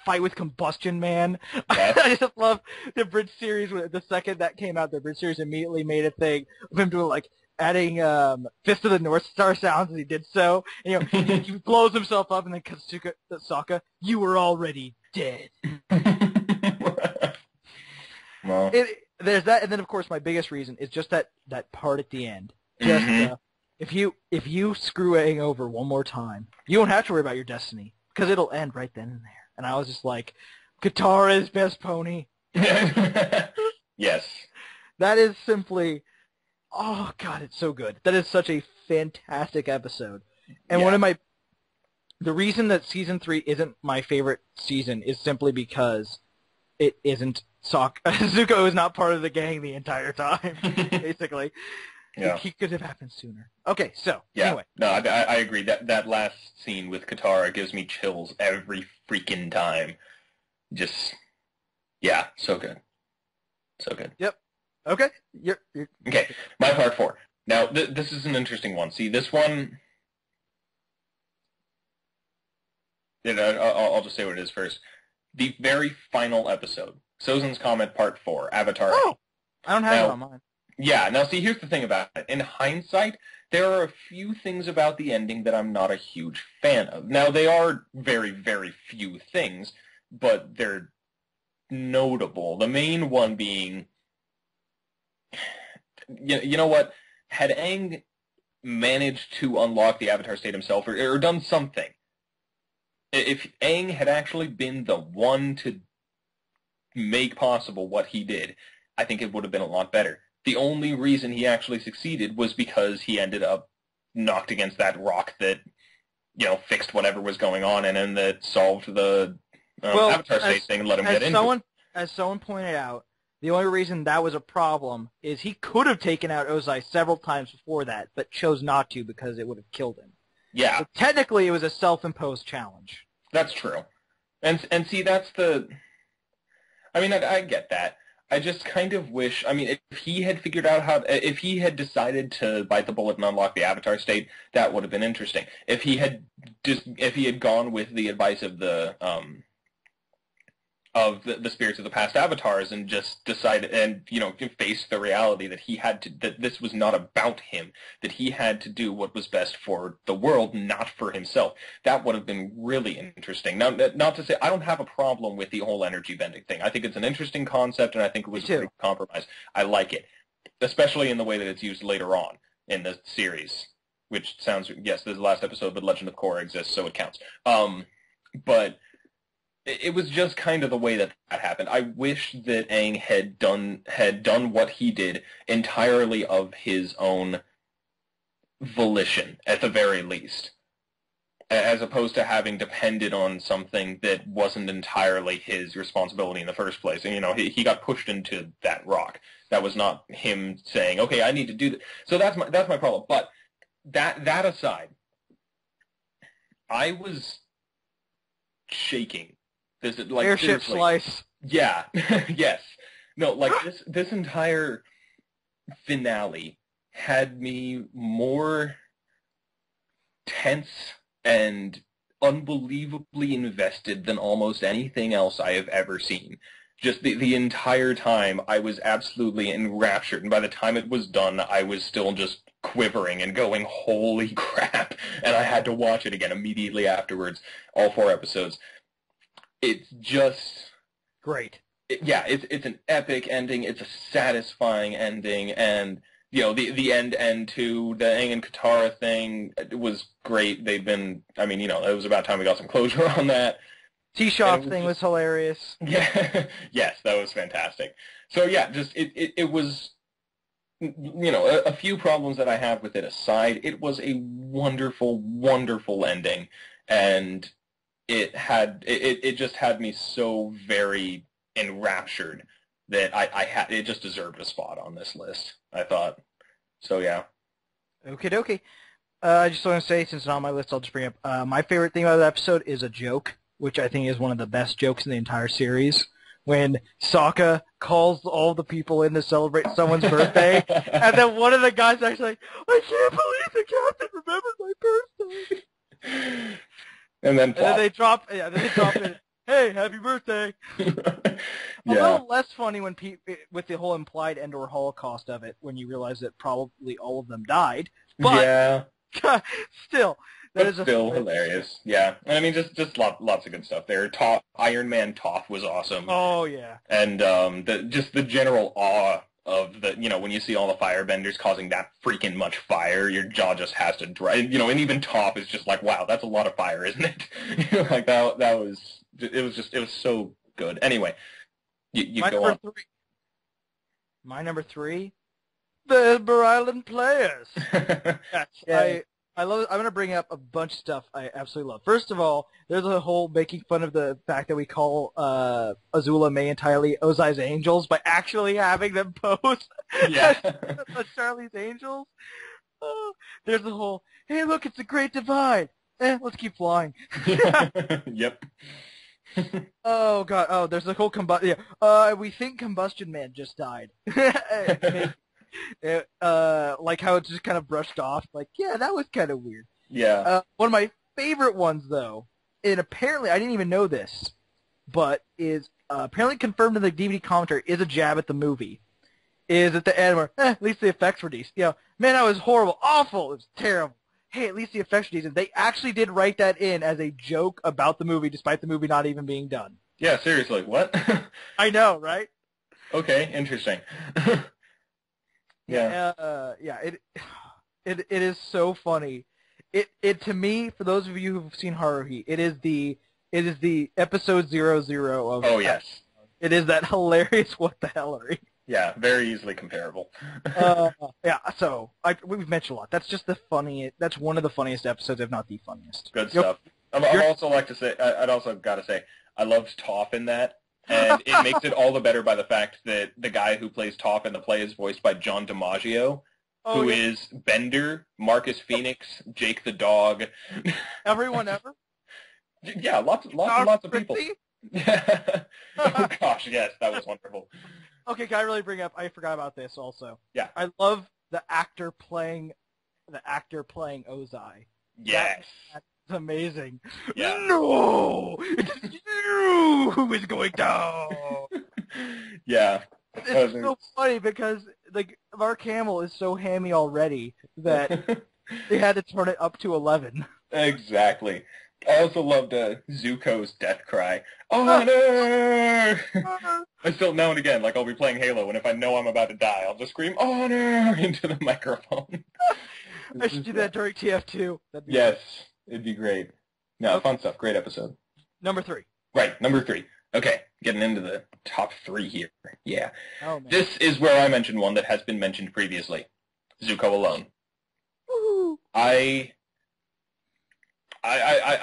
fight with Combustion Man. Yes. I just love the Bridge series. The second that came out, the Bridge series immediately made a thing of him doing like adding Fist of the North Star sounds as he did so. And, you know, he blows himself up and then Sokka, you were already dead. Well. There's that, and then of course my biggest reason is just that part at the end. Just if you screw Aang over one more time, you don't have to worry about your destiny because it'll end right then and there. And I was just like, Katara's best pony. Yes. That is simply, oh god, it's so good. That is such a fantastic episode. And the reason that season 3 isn't my favorite season is simply because it isn't Zuko is not part of the gang the entire time, basically. Yeah. He could have happened sooner. Okay, so, Yeah. anyway. No, I agree. That last scene with Katara gives me chills every freaking time. Just, yeah, so good. So good. Yep. Okay. You're... Okay, my part 4. Now, this is an interesting one. See, this one... I'll just say what it is first. The very final episode, Sozin's Comet Part 4, Avatar. Oh! I don't have it on mine. Yeah, now see, here's the thing about it. In hindsight, there are a few things about the ending that I'm not a huge fan of. Now, they are very, very few things, but they're notable. The main one being, you know what? Had Aang managed to unlock the Avatar state himself, or done something, if Aang had actually been the one to make possible what he did, I think it would have been a lot better. The only reason he actually succeeded was because he ended up knocked against that rock that, fixed whatever was going on and that solved the Avatar state thing and let him get into it. As someone pointed out, the only reason that was a problem is he could have taken out Ozai several times before that, but chose not to because it would have killed him. Yeah. So technically, it was a self-imposed challenge. That's true. And see, that's the... I mean, I get that. I just kind of wish... I mean, if he had figured out how... If he had decided to bite the bullet and unlock the Avatar state, that would have been interesting. If he had gone with the advice of the spirits of the past avatars and just decided and faced the reality that this was not about him, that he had to do what was best for the world, not for himself, that would have been really interesting. Now, not to say I don't have a problem with the whole energy bending thing. I think it's an interesting concept, and I think it was a great compromise. I like it, especially in the way that it's used later on in the series, which sounds, yes, this is the last episode, but Legend of Korra exists, so it counts. But it was just kind of the way that happened. I wish that Aang had done what he did entirely of his own volition, at the very least, as opposed to having depended on something that wasn't entirely his responsibility in the first place. And he got pushed into that rock. That was not him saying, "Okay, I need to do this." So that's my problem. But that aside, I was shaking. Airship slice. Yeah. Yes. No, this entire finale had me more tense and unbelievably invested than almost anything else I have ever seen. Just the entire time, I was absolutely enraptured, and by the time it was done, I was still just quivering and going, holy crap, and I had to watch it again immediately afterwards, all 4 episodes. It's just great. It's an epic ending. It's a satisfying ending, and the end to the Aang and Katara thing was great. They've been, it was about time we got some closure on that. T-Shop thing was hilarious. Yeah, yes, that was fantastic. So yeah, just it was, a few problems that I have with it aside, it was a wonderful, wonderful ending, and it just had me so very enraptured that it just deserved a spot on this list, I thought. So yeah. Okie dokie. I just want to say, since it's not on my list, I'll just bring up my favorite thing about the episode is a joke, which I think is one of the best jokes in the entire series. When Sokka calls all the people in to celebrate someone's birthday, and then one of the guys actually like, I can't believe the captain remembered my birthday. And then they drop it. Hey, happy birthday! A little less funny when with the whole implied Endor Holocaust of it, when you realize that probably all of them died. But yeah, still, still hilarious. Yeah, and just lots of good stuff there. Iron Man Toph was awesome. Oh yeah, and the general awe of the, when you see all the firebenders causing that freaking much fire, your jaw just has to drop. And even Toph is just like, wow, that's a lot of fire, isn't it? Like that was, it was so good. Anyway, you go on. My number three, the Ember Island players. Yes, Yeah. I love it. I'm going to bring up a bunch of stuff I absolutely love. First of all, there's a whole making fun of the fact that we call Azula, May, and Tylee Ozai's angels by actually having them pose Yeah. as Charlie's angels. There's the whole, hey, look, it's a great divide. Let's keep flying. Yep. Oh, God. Oh, there's the whole combustion. Yeah. We think Combustion Man just died. Like how it's just kind of brushed off. Like, yeah, that was kind of weird. Yeah. One of my favorite ones, though, and apparently I didn't even know this, but is apparently confirmed in the DVD commentary, is a jab at the movie. Is at the end where, at least the effects were decent. Man, that was horrible, awful, it was terrible. Hey, at least the effects were decent. They actually did write that in as a joke about the movie, despite the movie not even being done. Yeah, seriously, what? I know, right? Okay, interesting. Yeah. It is so funny. It to me, for those of you who've seen Horror Heat, it is the episode 00 of. Oh yes. It is that hilarious what the hellery. Yeah, very easily comparable. Yeah, so we've mentioned a lot. That's just that's one of the funniest episodes, if not the funniest. Good stuff. I'd also like to say, I'd also got to say, I loved Toph in that, and it makes it all the better by the fact that the guy who plays Toph in the play is voiced by John DiMaggio, who is Bender, Marcus Phoenix, Jake the dog. Everyone ever? Yeah, lots of people. Yeah. Oh gosh, yes, that was wonderful. Okay, can I really bring up? I forgot about this also. Yeah. I love the actor playing Ozai. Yes. That's amazing. Yeah. No, it's you who is going down. Yeah. It's so funny because like Mark Hamill is so hammy already that they had to turn it up to 11. Exactly. I also loved Zuko's death cry. Honor! I still, now and again, like I'll be playing Halo, and if I know I'm about to die, I'll just scream, honor! Into the microphone. I should do that during TF2. Yes, it'd be great. No, fun stuff. Great episode. Number 3. Right, number 3. Okay, getting into the top 3 here. Yeah. Oh, man. This is where I mentioned one that has been mentioned previously. Zuko alone. Woo-hoo. I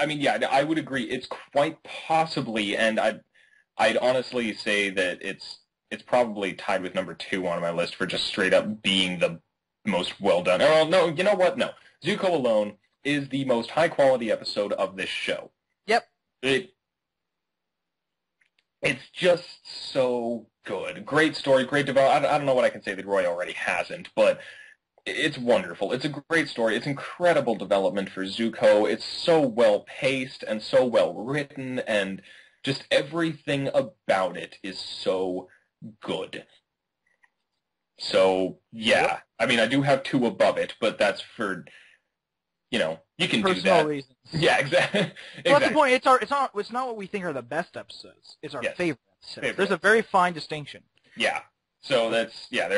mean, yeah, I would agree. It's quite possibly, and I'd honestly say that it's probably tied with number 2 on my list for just straight up being the most well done. Oh no, you know what? No, Zuko alone is the most high quality episode of this show. Yep. It's just so good. Great story, great development. I don't know what I can say that Roy already hasn't, but it's wonderful. It's a great story. It's incredible development for Zuko. It's so well paced and so well written, and just everything about it is so good. So, yeah. I mean, I do have 2 above it, but that's for, you can do that. Personal reasons. Yeah, exactly. Well, that's the point. It's not what we think are the best episodes. It's our favorite episodes. There's a very fine distinction. Yeah. So there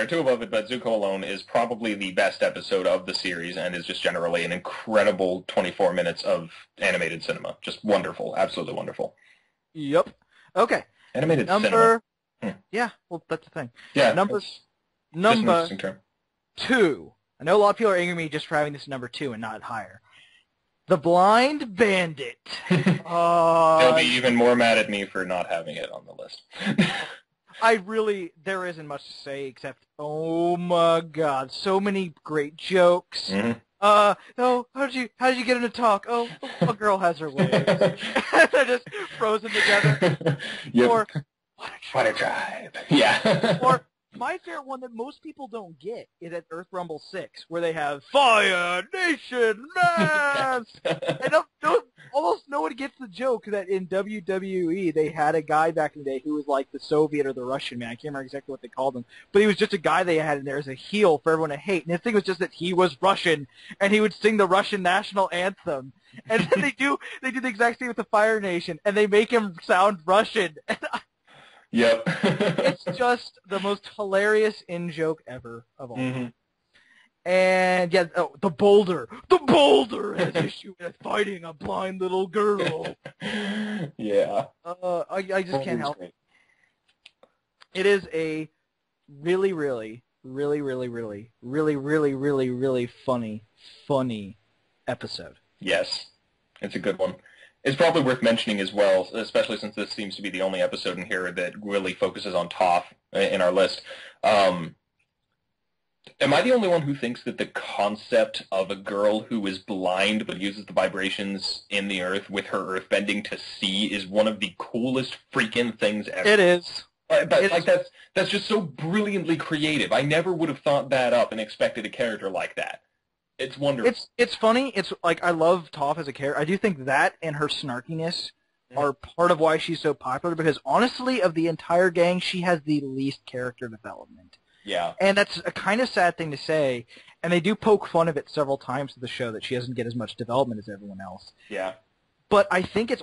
are 2 above it, but Zuko alone is probably the best episode of the series and is just generally an incredible 24 minutes of animated cinema. Just wonderful. Absolutely wonderful. Yep. Okay. Animated cinema. Yeah, well, that's the thing. Yeah. Number 2. I know a lot of people are angry at me just for having this number 2 and not higher. The Blind Bandit. They'll be even more mad at me for not having it on the list. There isn't much to say except, oh my God, so many great jokes. Mm-hmm. How did you get him to talk? Oh, a girl has her ways. They're just frozen together. Yep. Or, what a tribe. Yeah. Or, my favorite one that most people don't get is at Earth Rumble 6, where they have Fire Nation Man! And almost no one gets the joke that in WWE they had a guy back in the day who was like the Soviet or the Russian man. I can't remember exactly what they called him. But he was just a guy they had in there as a heel for everyone to hate. And his thing was just that he was Russian, and he would sing the Russian national anthem. And then they do the exact same with the Fire Nation, and they make him sound Russian. Yep. It's just the most hilarious in-joke ever of all time. hmm And yeah, the boulder has issue with fighting a blind little girl. Yeah. I just can't help it. It is a really, really, really, really, really, really, really, really, really funny episode. Yes, it's a good one. It's probably worth mentioning as well, especially since this seems to be the only episode in here that really focuses on Toph in our list. Am I the only one who thinks that the concept of a girl who is blind but uses the vibrations in the earth with her earthbending to see is one of the coolest freaking things ever? It is. That's just so brilliantly creative. I never would have thought that up and expected a character like that. It's wonderful. It's funny. It's like I love Toph as a character. I do think that and her snarkiness are part of why she's so popular, because honestly, of the entire gang, she has the least character development. Yeah. And that's a kind of sad thing to say, and they do poke fun of it several times to the show that she doesn't get as much development as everyone else. Yeah. But I think it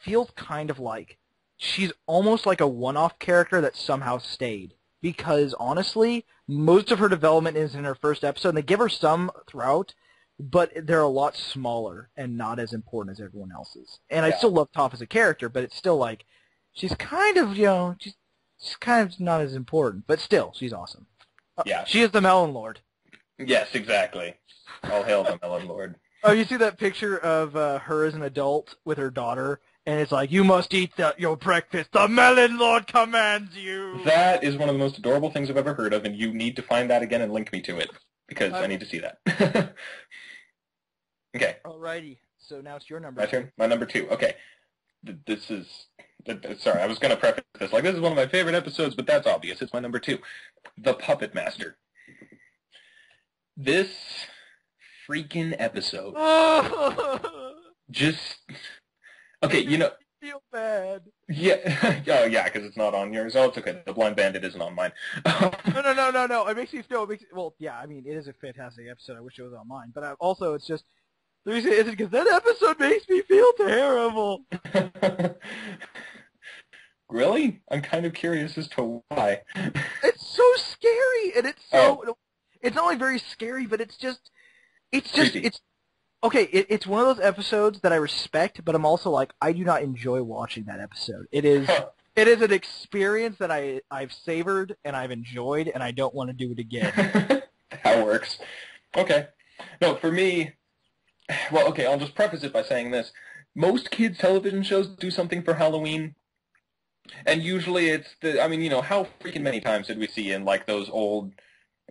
feels kind of like she's almost like a one-off character that somehow stayed. Because honestly, most of her development is in her first episode, and they give her some throughout, but they're a lot smaller and not as important as everyone else's. And I still love Toph as a character, but it's still like, she's kind of, she's kind of not as important, but still, she's awesome. Yeah. She is the Melon Lord. Yes, exactly. All hail the Melon Lord. Oh, you see that picture of her as an adult with her daughter, and it's like, you must eat your breakfast. The Melon Lord commands you. That is one of the most adorable things I've ever heard of, and you need to find that again and link me to it, because I need to see that. Okay. Alrighty. So now it's your number. My turn? My number 2. Okay. This is... Sorry, I was going to preface this. Like, this is one of my favorite episodes, but that's obvious. It's my number 2. The Puppet Master. This freaking episode. Just... Okay, I feel bad. Yeah. Oh, yeah, because it's not on yours. Oh, it's okay. The Blind Bandit isn't on mine. No. It makes me feel... well, yeah, I mean, it is a fantastic episode. I wish it was on mine. But also, it's just... The reason is because that episode makes me feel terrible. Really? I'm kind of curious as to why. It's so scary, and it's so... Oh. It's not only very scary, but it's just... Creepy. Okay, it's one of those episodes that I respect, but I'm also like, I do not enjoy watching that episode. It is an experience that I've savored, and I've enjoyed, and I don't want to do it again. That works. Okay. No, for me... Well, okay, I'll just preface it by saying this. Most kids' television shows do something for Halloween, and usually it's how freaking many times did we see in, like, those old,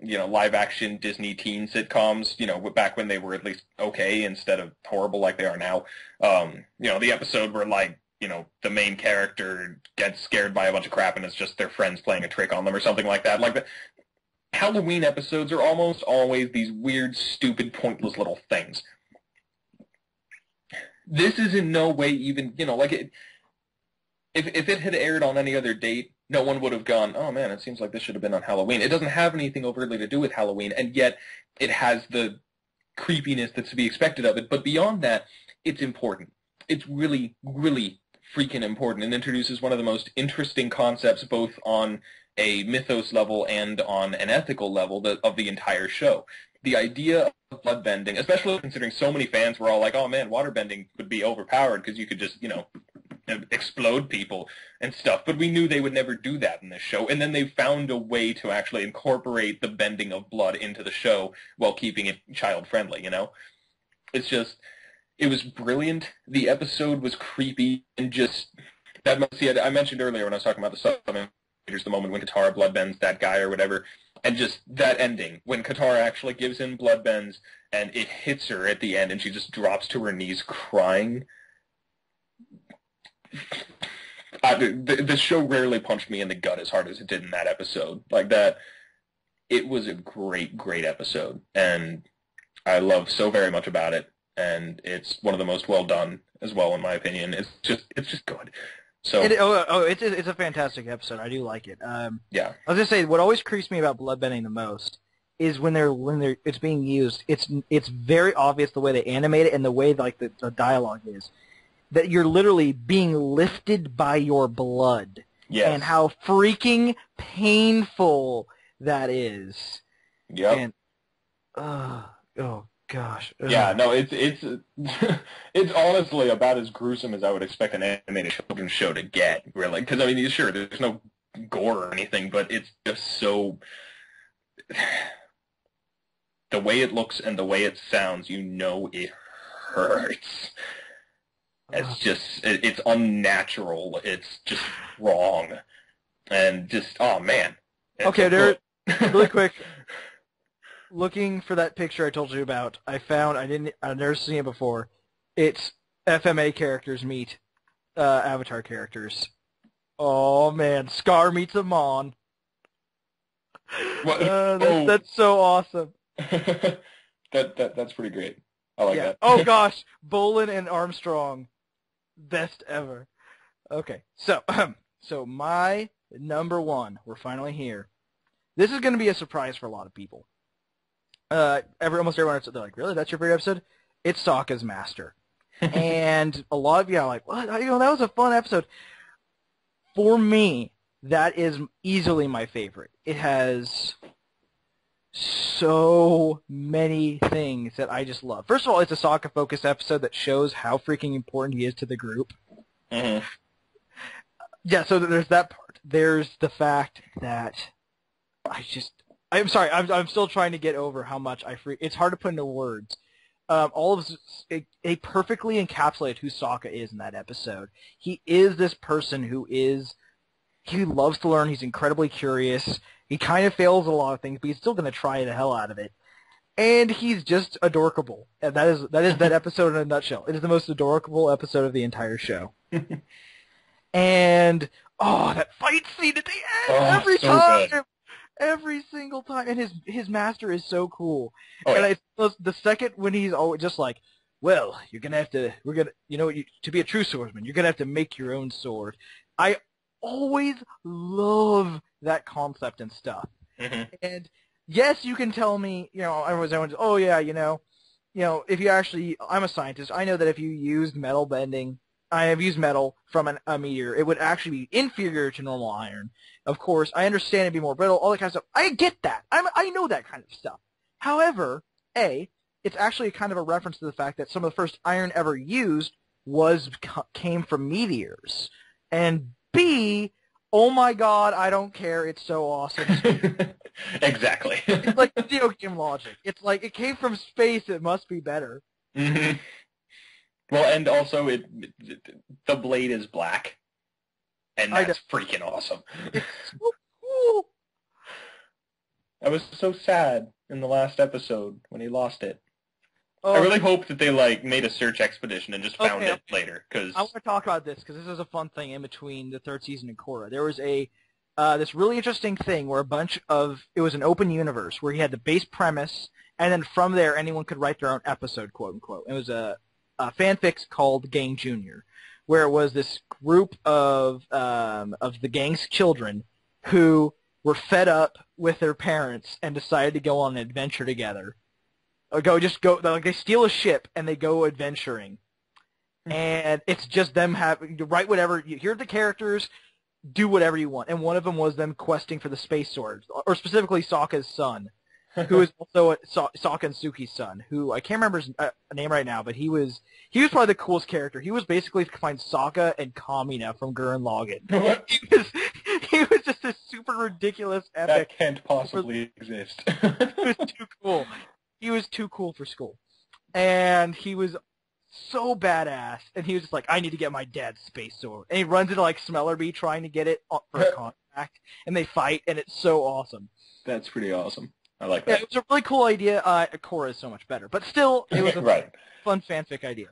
live-action Disney teen sitcoms, back when they were at least okay instead of horrible like they are now. The episode where, like, the main character gets scared by a bunch of crap and it's just their friends playing a trick on them or something like that. Like, the Halloween episodes are almost always these weird, stupid, pointless little things. This is in no way even, if it had aired on any other date, no one would have gone, oh man, it seems like this should have been on Halloween. It doesn't have anything overtly to do with Halloween, and yet it has the creepiness that's to be expected of it. But beyond that, it's important. It's really, really freaking important, and introduces one of the most interesting concepts both on a mythos level and on an ethical level of the entire show. The idea of bloodbending, especially considering so many fans were all like, oh man, waterbending would be overpowered because you could just, explode people and stuff. But we knew they would never do that in this show. And then they found a way to actually incorporate the bending of blood into the show while keeping it child-friendly, It's just, it was brilliant. The episode was creepy and just, I mentioned earlier when I was talking about the moment when Katara bloodbends that guy or whatever, and just that ending, when Katara actually gives him bloodbends, and it hits her at the end, and she just drops to her knees crying. The show rarely punched me in the gut as hard as it did in that episode. Like that, it was a great, great episode, and I love so very much about it, and it's one of the most well done as well, in my opinion. It's just good. So it's a fantastic episode. I do like it. Yeah. I was gonna say what always creeps me about bloodbending the most is when it's being used. It's very obvious the way they animate it and the way like the dialogue is that you're literally being lifted by your blood. Yes. And how freaking painful that is. Yep. And, oh gosh. Yeah, no, it's it's honestly about as gruesome as I would expect an animated children's show to get, really. Because, I mean, sure, there's no gore or anything, but it's just so... The way it looks and the way it sounds, you know it hurts. It's just, it's unnatural. It's just wrong. And just, oh, man. Okay, really quick. Looking for that picture I told you about, I've never seen it before. It's FMA characters meet Avatar characters. Oh man, Scar meets Amon. That's so awesome. That's pretty great. I like that. Oh gosh, Bolin and Armstrong, best ever. Okay, so my number one, we're finally here. This is going to be a surprise for a lot of people. Almost everyone, they're like, really? That's your favorite episode? It's Sokka's Master. And a lot of you are like, what? That was a fun episode. For me, that is easily my favorite. It has so many things that I just love. First of all, it's a Sokka-focused episode that shows how freaking important he is to the group. Mm-hmm. Yeah, so there's that part. There's the fact that I'm sorry, I'm still trying to get over how much it's hard to put into words. All of they perfectly encapsulate who Sokka is in that episode. He is this person he loves to learn, he's incredibly curious, he kind of fails at a lot of things, but he's still going to try the hell out of it. And he's just adorable. And that is that episode in a nutshell. It is the most adorable episode of the entire show. And, that fight scene at the end, every time! Good. Every single time, and his master is so cool. Oh, and it's the second when he's always just like, well, you're gonna have to, to be a true swordsman, you're gonna have to make your own sword. I always love that concept and stuff. Mm-hmm. And yes, you can tell me, everyone's, oh yeah, if you actually, I'm a scientist, I know that if you used metal bending, I have used metal from a meteor, it would actually be inferior to normal iron. Of course, I understand it'd be more brittle, all that kind of stuff. I get that. I know that kind of stuff. However, it's actually kind of a reference to the fact that some of the first iron ever used came from meteors. And B, oh my god, I don't care, it's so awesome. Exactly. It's like video game logic. It's like, it came from space, it must be better. Mm-hmm. Well, and also, the blade is black. And that's freaking awesome. It's so cool. I was so sad in the last episode when he lost it. I really hope that they made a search expedition and just found it later. Cause... I want to talk about this because this is a fun thing in between the third season and Korra. There was this really interesting thing where it was an open universe where he had the base premise, and then from there anyone could write their own episode, quote unquote. It was a fanfic called Gang Junior, where it was this group of the gang's children who were fed up with their parents and decided to go on an adventure together. They steal a ship and they go adventuring. And it's just them having to write whatever, here are the characters, do whatever you want. And one of them was them questing for the space sword, or specifically Sokka's son, who is also Sokka and Suki's son, who I can't remember his name right now, but he was probably the coolest character. He was basically to find Sokka and Kamina from Gurren Lagann. He was just a super ridiculous epic. That can't possibly exist. He was too cool. He was too cool for school. And he was so badass, and he was just like, I need to get my dad's space sword. And he runs into Smellerbee trying to get it for a contract, and they fight, and it's so awesome. That's pretty awesome. I like that. Yeah, it was a really cool idea. Korra is so much better. But still, it was a fun fanfic idea.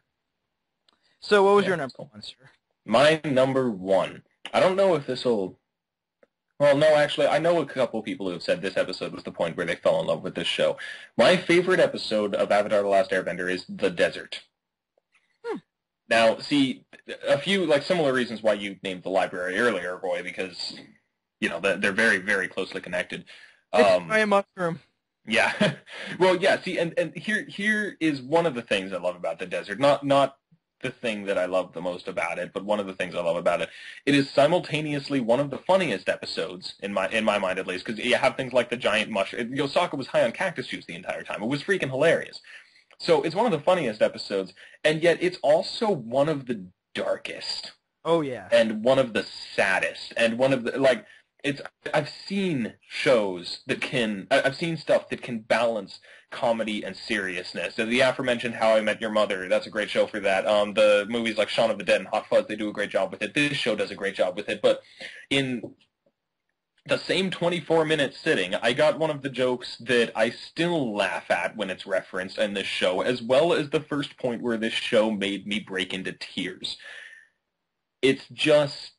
So what was your number one, sir? My number one. I don't know if this will... Well, no, actually, I know a couple people who have said this episode was the point where they fell in love with this show. My favorite episode of Avatar: The Last Airbender is The Desert. Now, see, a few, similar reasons why you named the library earlier, Roy, because, they're very, very closely connected. It's a mushroom. Yeah. Well, yeah, see, and here is one of the things I love about The Desert. Not the thing that I love the most about it, but one of the things I love about it. It is simultaneously one of the funniest episodes, in my mind at least, because you have things like the giant mushroom. Sokka was high on cactus juice the entire time. It was freaking hilarious. So it's one of the funniest episodes, and yet it's also one of the darkest. Oh, yeah. And one of the saddest, and one of the, like, I've seen shows that I've seen stuff that can balance comedy and seriousness. So the aforementioned How I Met Your Mother, that's a great show for that. The movies like Shaun of the Dead and Hot Fuzz, they do a great job with it. This show does a great job with it, but in the same 24-minute sitting, I got one of the jokes that I still laugh at when it's referenced in this show, as well as the first point where this show made me break into tears. It's just,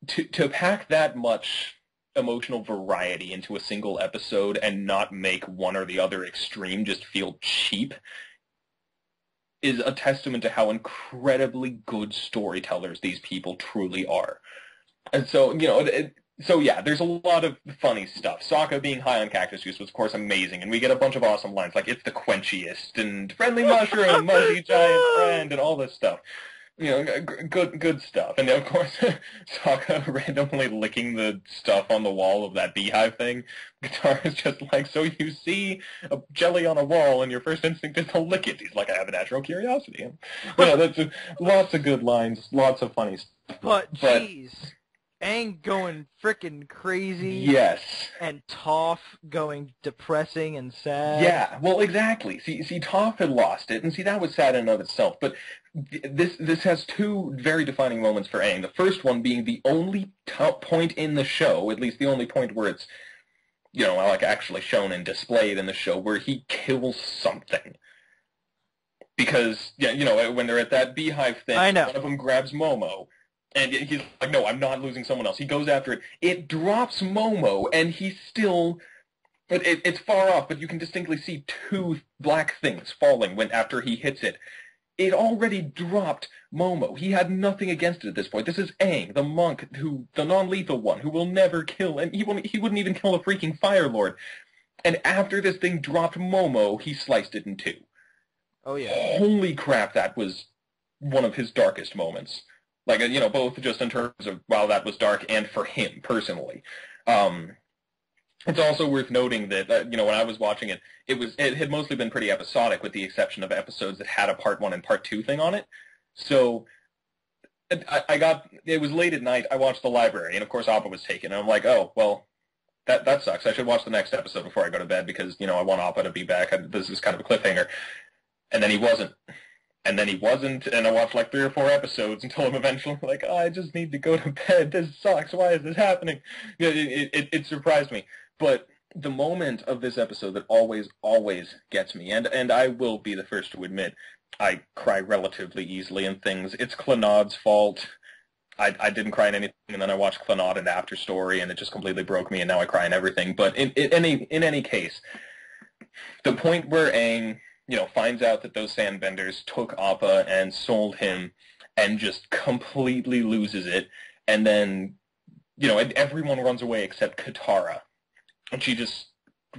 to pack that much emotional variety into a single episode and not make one or the other extreme just feel cheap is a testament to how incredibly good storytellers these people truly are. And so, yeah, there's a lot of funny stuff. Sokka being high on cactus juice was, of course, amazing, and we get a bunch of awesome lines, like, it's the quenchiest, and friendly mushroom, mushy giant friend, and all this stuff. Good stuff. And then, of course, Sokka randomly licking the stuff on the wall of that beehive thing. Katara is just like, so you see a jelly on a wall, and your first instinct is to lick it. He's like, I have a natural curiosity. That's lots of good lines, lots of funny stuff. But jeez, Aang going frickin' crazy. Yes. And Toph going depressing and sad. Yeah, well, exactly. See, Toph had lost it, and see, that was sad in and of itself. But this has two very defining moments for Aang. The first one being the only point in the show, at least the only point where it's, like actually shown and displayed in the show, where he kills something. Because, when they're at that beehive thing, I know. One of them grabs Momo. And he's like, no, I'm not losing someone else. He goes after it. It drops Momo, and he's still... It's far off, but you can distinctly see two black things falling after he hits it. It already dropped Momo. He had nothing against it at this point. This is Aang, the monk, the non-lethal one, who will never kill, and he wouldn't even kill a freaking Fire Lord. And after this thing dropped Momo, he sliced it in two. Oh, yeah. Holy crap, that was one of his darkest moments. Like, both just in terms of, wow, that was dark, and for him, personally. It's also worth noting that, when I was watching it, it had mostly been pretty episodic, with the exception of episodes that had a Part 1 and Part 2 thing on it. So, it was late at night, I watched The Library, and of course Appa was taken, and I'm like, oh, well, that sucks. I should watch the next episode before I go to bed, because, I want Appa to be back. This is kind of a cliffhanger. And then he wasn't. And then he wasn't, and I watched like 3 or 4 episodes until I'm eventually like, oh, I just need to go to bed. This sucks. Why is this happening? It surprised me. But the moment of this episode that always gets me, and I will be the first to admit, I cry relatively easily in things. It's Clannad's fault. I didn't cry in anything, and then I watched Clannad and After Story, and it just completely broke me, and now I cry in everything. But in any case, the point where Aang... finds out that those sandbenders took Appa and sold him and just completely loses it. And then, everyone runs away except Katara. And she just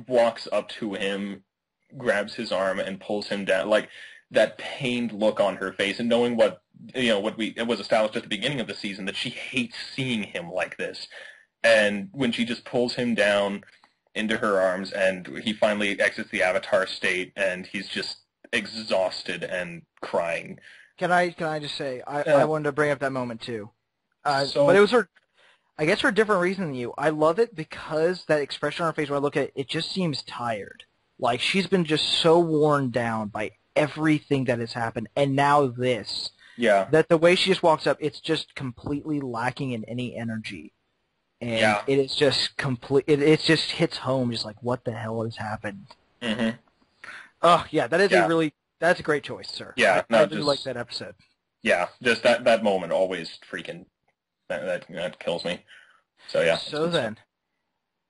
walks up to him, grabs his arm, and pulls him down. Like, that pained look on her face, and knowing it was established at the beginning of the season, that she hates seeing him like this. And when she just pulls him down into her arms, and he finally exits the Avatar state, and he's just exhausted and crying. Can I just say, I wanted to bring up that moment too. But it was I guess for a different reason than you. I love it because that expression on her face when I look at it, it just seems tired. Like, she's been just so worn down by everything that has happened, and now this. Yeah. That the way she just walks up, it's just completely lacking in any energy. And it is just it just hits home, just like, what the hell has happened? Mm-hmm. Oh, yeah, that's a great choice, sir. Yeah. I really like that episode. Yeah, just that moment always freaking, that kills me. So, yeah. So then,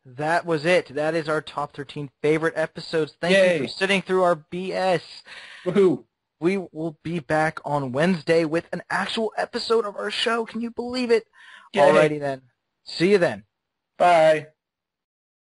that was it. That is our top 13 favorite episodes. Thank you for sitting through our BS. Woohoo! We will be back on Wednesday with an actual episode of our show. Can you believe it? Yay. Alrighty then. See you then. Bye.